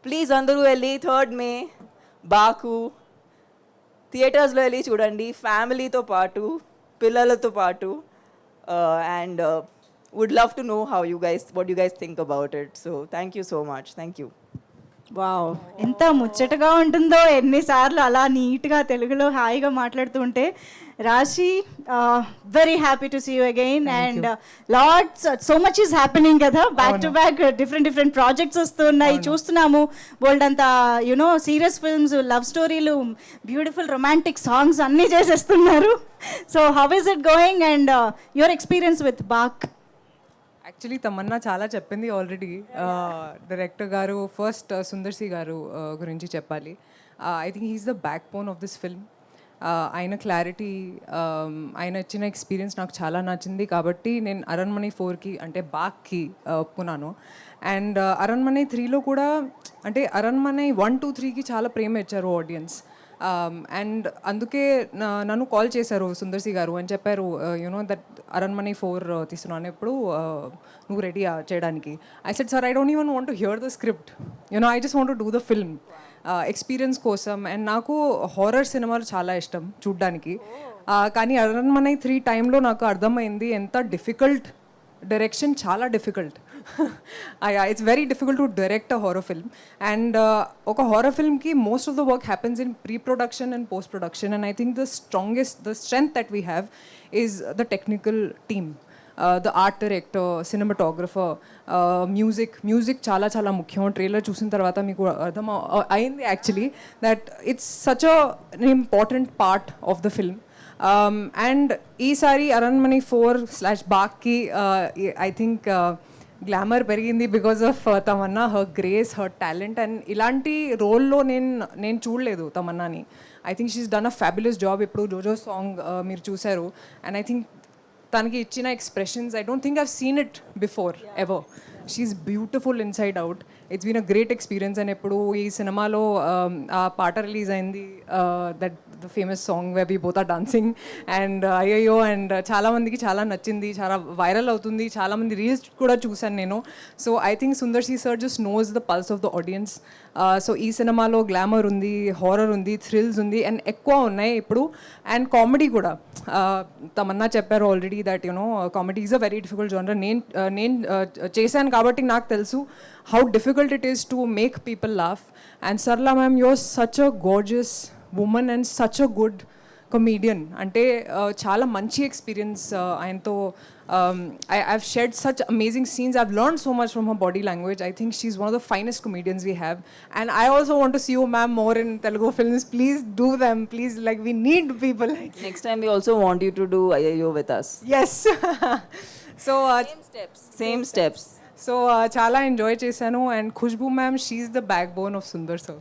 please అందరూ వెళ్ళి 3rd May బాకు థియేటర్స్లో వెళ్ళి చూడండి, ఫ్యామిలీతో పాటు, పిల్లలతో పాటు. And would love to know what you guys think about it. So thank you so much. Thank you. Wow, ఎంత ముచ్చటగా ఉంటుందో ఎన్నిసార్లు అలా నీట్గా తెలుగులో హాయిగా మాట్లాడుతూ ఉంటే. Raashi, very happy to see you again, and lots so much is happening కదా, back to back different projects వస్తున్నాయి, చూస్తున్నాము. బోల్డ్ అంతా సీరియస్ ఫిల్మ్స్, లవ్ స్టోరీలు, బ్యూటిఫుల్ రొమాంటిక్ సాంగ్స్ అన్నీ చేసేస్తున్నారు. So how is it going and your experience with Baak? Actually Tamannaah చాలా చెప్పింది ఆల్రెడీ. డైరెక్టర్ గారు ఫస్ట్ సుందర్ సి గారు గురించి చెప్పాలి. I think he is the backbone of this film. ఆయన క్లారిటీ, ఆయన ఇచ్చిన ఎక్స్పీరియన్స్ నాకు చాలా నచ్చింది. కాబట్టి నేను అరణ్మణి 4కి అంటే బాక్కి ఒప్పుకున్నాను. అండ్ అరణ్మణి 3లో కూడా, అంటే అరణ్మణి 1, 2, 3కి చాలా ప్రేమ ఇచ్చారు ఆడియన్స్. అండ్ అందుకే నన్ను కాల్ చేశారు సుందర్ సి గారు అని చెప్పారు, దట్ అరణ్మణి 4 తీస్తున్నాను, ఎప్పుడు నువ్వు రెడీ చేయడానికి. I said sir, I don't even want to hear the script, I just want to do the film experience కోసం. అండ్ నాకు హారర్ సినిమాలు చాలా ఇష్టం చూడ్డానికి. కానీ అరణ్మణి 3 టైంలో నాకు అర్థమైంది ఎంత డిఫికల్ట్ డైరెక్షన్, చాలా difficult. It's very difficult to direct a horror film. And ఒక హారర్ ఫిల్మ్కి most of the work happens in pre production and post production. And I think the strength that we have is the technical team, the art director, cinematographer, music చాలా చాలా ముఖ్యం. Trailer చూసిన తర్వాత మీకు అర్థం అయింది actually that it's such an important part of the film. And ఈసారి Aranmanai 4/బాక్కి I think glamour పెరిగింది because of Tamannaah, her grace, her talent. And ఇలాంటి రోల్లో నేను చూడలేదు తమన్నాని. I think she is done a fabulous job. ఇప్పుడు జోజో సాంగ్ మీరు చూశారు, అండ్ ఐ థింక్ తనకి ఇచ్చిన ఎక్స్ప్రెషన్స్, I don't think I've seen it before ever. She's beautiful inside out. It's been a great experience. And ఇప్పుడు ఈ సినిమాలో ఆ పాట రిలీజ్ అయింది, that the famous song where we both are dancing, and అయ్యో, అండ్ చాలామందికి చాలా నచ్చింది, చాలా వైరల్ అవుతుంది, చాలామంది రీల్స్ కూడా చూశాను నేను. So I think Sundar C sir just knows the pulse of the audience. So ఈ సినిమాలో గ్లామర్ ఉంది, హారర్ ఉంది, థ్రిల్స్ ఉంది, అండ్ ఎక్కువ ఉన్నాయి ఇప్పుడు. అండ్ కామెడీ కూడా, తమన్నా చెప్పారు already that comedy is a very difficult genre. నేను చేశాను కాబట్టి నాకు తెలుసు how difficult it is to make people laugh. And Sarla ma'am, you're such a gorgeous woman and such a good comedian. Ante chala manchi experience ayanto. I've shared such amazing scenes. I've learned so much from her body language. I think she's one of the finest comedians we have. And I also want to see you ma'am more in Telugu films. Please do them, please. Like, we need people like you. Next time we also want you to do Ayyo with us. Yes. So Same steps. So చాలా enjoy చేశాను. And Khushbu ma'am, she's the backbone of Sundar sir.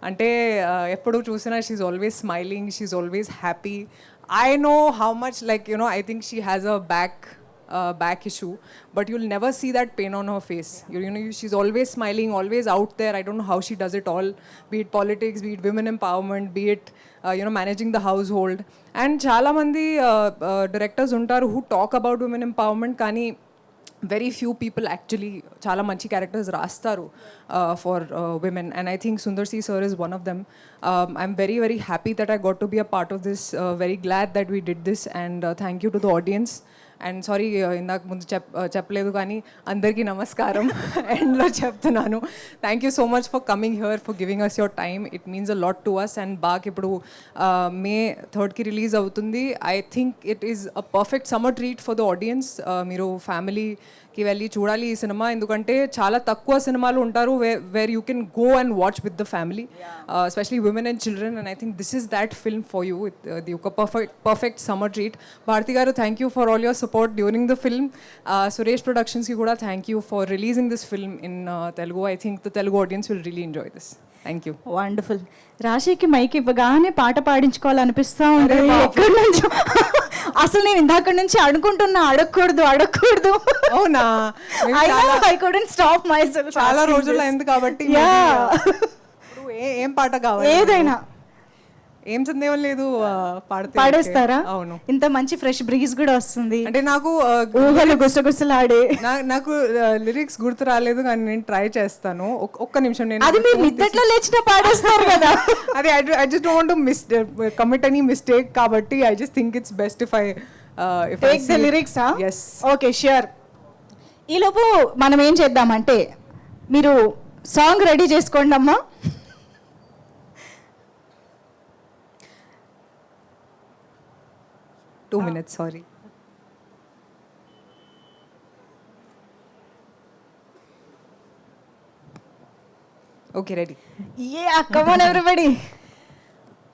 అంటే ఎప్పుడు చూసినా she's always smiling, she's always happy. I know how much I think she has a back issue, but you'll never see that pain on her face. She's always smiling, always out there. I don't know how she does it all, be it politics, be it women empowerment, be it managing the household. And చాలా మంది directors ఉంటారు who talk about women empowerment, కానీ very few people actually chala manchi characters rastaru for women, and I think Sundar C sir is one of them. I'm very very happy that I got to be a part of this, very glad that we did this, and thank you to the audience. And sorry, ఇందాక ముందు చెప్పలేదు కానీ అందరికీ నమస్కారం ఎండ్లో చెప్తున్నాను. Thank you so much for coming here, for giving us your time. It means a lot to us. And బాగా ఇప్పుడు May 3కి రిలీజ్ అవుతుంది. I think it is a perfect summer treat for the audience. మీరు ఫ్యామిలీకి వెళ్ళి చూడాలి ఈ cinema. ఎందుకంటే చాలా తక్కువ సినిమాలు ఉంటారు where you can go and watch with the family, especially women and children. And I think this is that film for you, ఇది ఒక పర్ఫెక్ట్ సమ్మర్ ట్రీట్. భారతి గారు, thank you for all your support during the film. Suresh ప్రొడక్షన్స్కి కూడా thank you for releasing this film in Telugu. I think the Telugu audience will really enjoy this. Thank you. Wonderful. రాశికి mic ఇవ్వగానే పాట పాడించుకోవాలనిపిస్తూ ఉంటుంది ఎక్కడి నుంచో. అసలు నేను ఇందాక నుంచి అనుకుంటున్నా అడగకూడదు. అవునా? I couldn't stop my self. చాలా రోజులు అయింది కాబట్టి ఏం పాట కావాలి? ఏదైనా. ఏం సందేహం లేదు, పాడేస్తారా? అవును. ఇంత మంచి ఫ్రెష్ బ్రీజ్ కూడా వస్తుంది. అంటే నాకు ఊహలు గుసగుసలాడే. నాకు లిరిక్స్ గుర్తు రాలేదు, కానీ నేను ట్రై చేస్తాను. ఒక్క నిమిషం. నేను అది మీరు నిద్దట్లో లేచిన పాడేస్తారు కదా. అదే I just don't want to commit any mistake, కాబట్టి I just think it's best if I take the lyrics. yes. Okay, sure. ఈలోపు మనం ఏం చేద్దామంటే, మీరు సాంగ్ రెడీ చేసుకోండి అమ్మా. Two minutes, sorry. Okay, ready. Yeah, come on everybody.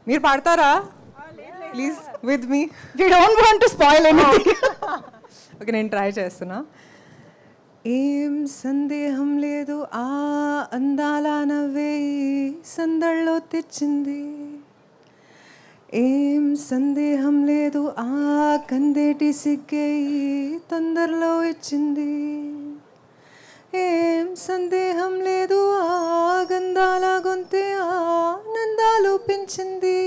మీరు పాడతారా? Please with me. We don't want to spoil anything. Okay, నేను ట్రై చేస్తున్నా. ఏం సందేహం లేదు, ఆ అందాల నవ్వే సందళ్ళలో తెచ్చింది. ఏం సందేహం లేదు, ఆ కందేటి సిగ్గే తొందరలో ఇచ్చింది. ఏం సందేహం లేదు, ఆ గంధాల గొంతే ఆనందాలు పెంచింది.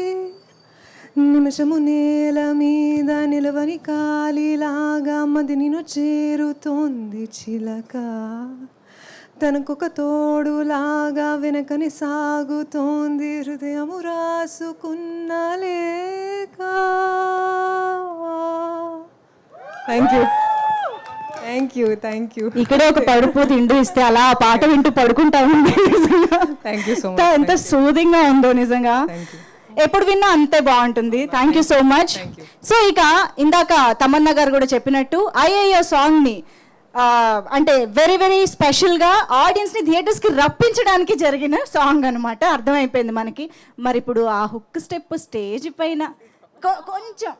నిమిషము నేల మీద నిలవని కాలిలాగా మది నిన్ను చేరుతోంది చిలక. తనకొక తోడులాగా వెనకని సాగుతోంది హృదయము రాసుకున్న లేక. Thank you. ఇక్కడే ఒక పడుపు తిండి ఇస్తే అలా ఆ పాట వింటూ పడుకుంటాము. Thank you so much. ఎంత సూదింగ్ గా ఉందో నిజంగా. ఎప్పుడు విన్నా అంతే బాగుంటుంది. Thank you so much. So ఇక ఇందాక తమన్నా గారు కూడా చెప్పినట్టు అయ్యయ్యో సాంగ్ ని అంటే వెరీ వెరీ స్పెషల్గా ఆడియన్స్ని థియేటర్స్కి రప్పించడానికి జరిగిన సాంగ్ అనమాట. అర్థమైపోయింది మనకి. మరి ఇప్పుడు ఆ హుక్ స్టెప్ స్టేజ్ పైన కొంచెం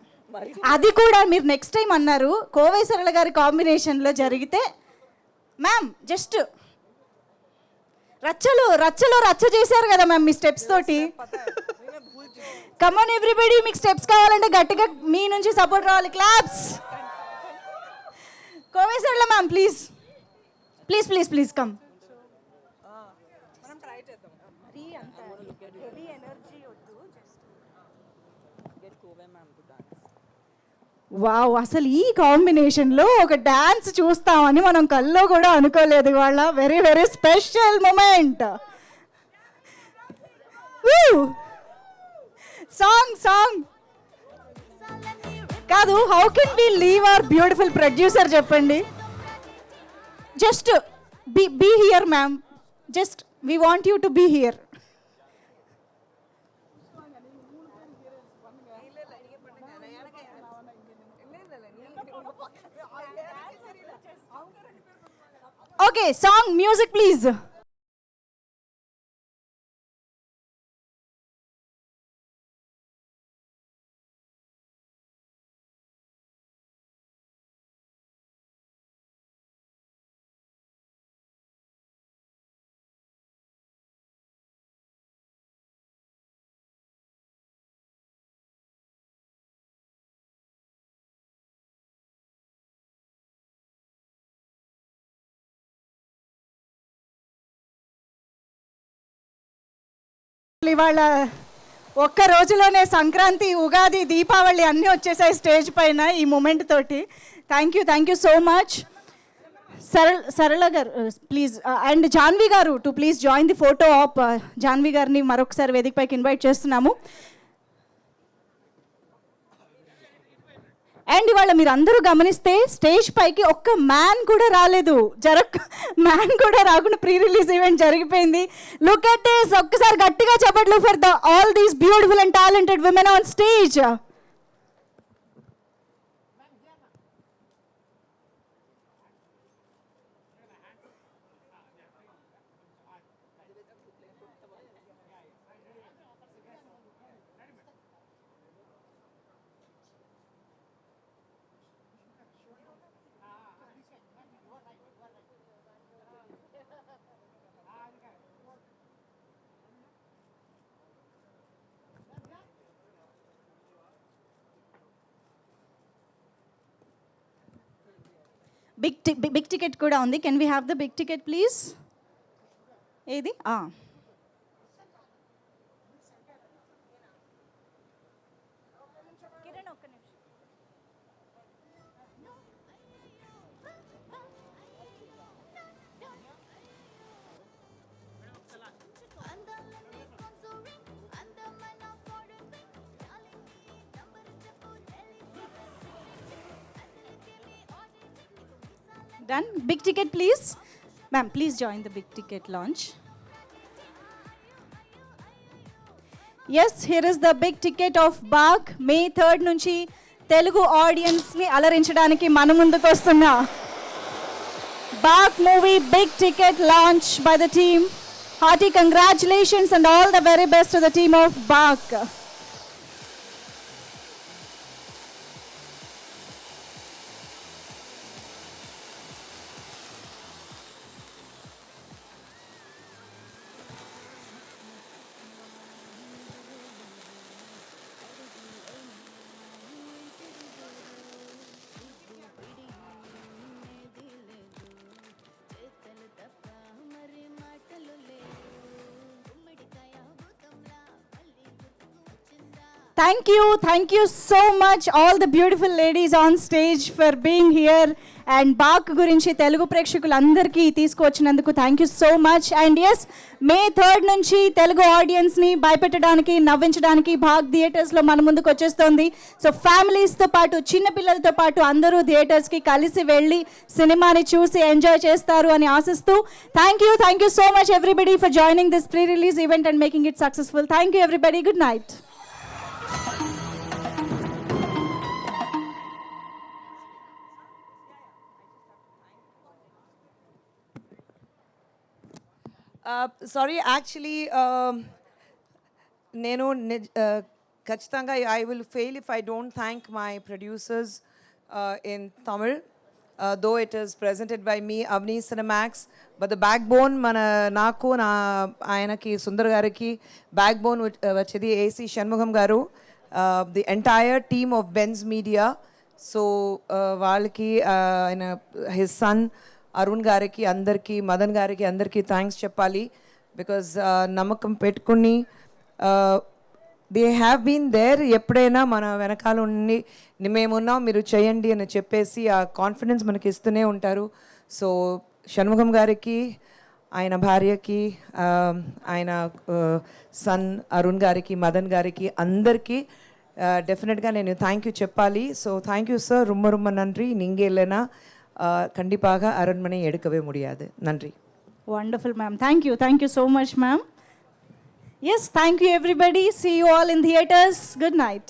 అది కూడా మీరు నెక్స్ట్ టైం అన్నారు కోవై సరళ గారి కాంబినేషన్లో జరిగితే మ్యామ్ జస్ట్ రచ్చ చేశారు కదా మ్యామ్ మీ స్టెప్స్ తోటి. కమాన్ ఎవ్రీబడి, మీకు స్టెప్స్ కావాలంటే గట్టిగా మీ నుంచి సపోర్ట్ రావాలి. క్లాప్స్. కోవై సరళ ma'am please please please please come. Wow, అసలు ఈ కాంబినేషన్లో ఒక డాన్స్ చూస్తామని మనం కల్లో కూడా అనుకోలేదు. ఇవాళ very very special moment. Song కాదు, how can we leave our beautiful producer చెప్పండి. Just be here ma'am, just we want you to be here. Okay, song music please. ఇవాళ ఒక్క రోజులోనే సంక్రాంతి, ఉగాది, దీపావళి అన్నీ వచ్చేసాయి స్టేజ్ పైన ఈ మూమెంట్ తోటి. Thank you so much. Sarala garu please, and Janhvi garu to please join the photo op. జాన్వి గారిని మరొకసారి వేదిక పైకి ఇన్వైట్ చేస్తున్నాము. అండ్ ఇవాళ మీరు అందరూ గమనిస్తే స్టేజ్ పైకి ఒక్క మ్యాన్ కూడా రాలేదు. మ్యాన్ కూడా రాకుండా ప్రీ రిలీజ్ ఈవెంట్ జరిగిపోయింది. Look at this. ఒక్కసారి గట్టిగా చెప్పట్లు for the all these beautiful and talented women on stage. Big ticket కూడా ఉంది. Can we have the big ticket please? ఏది? Done. Big ticket, please. Ma'am, please join the big ticket launch. Yes, here is the big ticket of Bag. May 3rd నుంచి తెలుగు ఆడియన్స్ని అలరించడానికి మన ముందుకు వస్తున్న Bag movie big ticket launch by the team. Hearty congratulations and all the very best to the team of Bag. Thank you so much all the beautiful ladies on stage for being here and Bag గురించి తెలుగు ప్రేక్షకులందరికీ తీసుకువచ్చినందుకు thank you so much. And yes, May 3rd నుంచి తెలుగు ఆడియన్స్ని భయపెట్టడానికి నవ్వించడానికి బాగ్ థియేటర్స్లో మన ముందుకు వచ్చేస్తుంది. సో ఫ్యామిలీస్తో పాటు చిన్నపిల్లలతో పాటు అందరూ థియేటర్స్కి కలిసి వెళ్ళి సినిమాని చూసి ఎంజాయ్ చేస్తారు అని ఆశిస్తూ thank you so much everybody for joining this pre release event and making it successful. Thank you everybody. Good night. Sorry, actually నేను ఖచ్చితంగా I will fail if I don't thank my producers in Tamil, though it is presented by me Avni Cinemax. But the backbone నాకు ఆయనకి సుందర్ గారికి backbone వచ్చేది AC Shanmugam garu, the entire team of Benzz Media. So వాళ్ళకి ఆయన his son Arun గారికి అందరికీ, మదన్ గారికి అందరికీ థ్యాంక్స్ చెప్పాలి. బికాజ్ నమ్మకం పెట్టుకుని దే హ్యావ్ బీన్ దేర్, ఎప్పుడైనా మన వెనకాల ఉండి మేమున్నాం మీరు చేయండి అని చెప్పేసి ఆ కాన్ఫిడెన్స్ మనకి ఇస్తూనే ఉంటారు. సో షణ్ముఖం గారికి, ఆయన భార్యకి, ఆయన సన్ అరుణ్ గారికి, మదన్ గారికి అందరికీ డెఫినెట్గా నేను థ్యాంక్ యూ చెప్పాలి. So thank you sir. ரொம்ப ரொம்ப நன்றி. நீங்கள் இல்லைனா கண்டிப்பாக அரண்மனை எடுக்கவே முடியாது. நன்றி. Wonderful, ma'am. Thank you so much, ma'am. Yes, thank you everybody. See you all in theaters. Good night.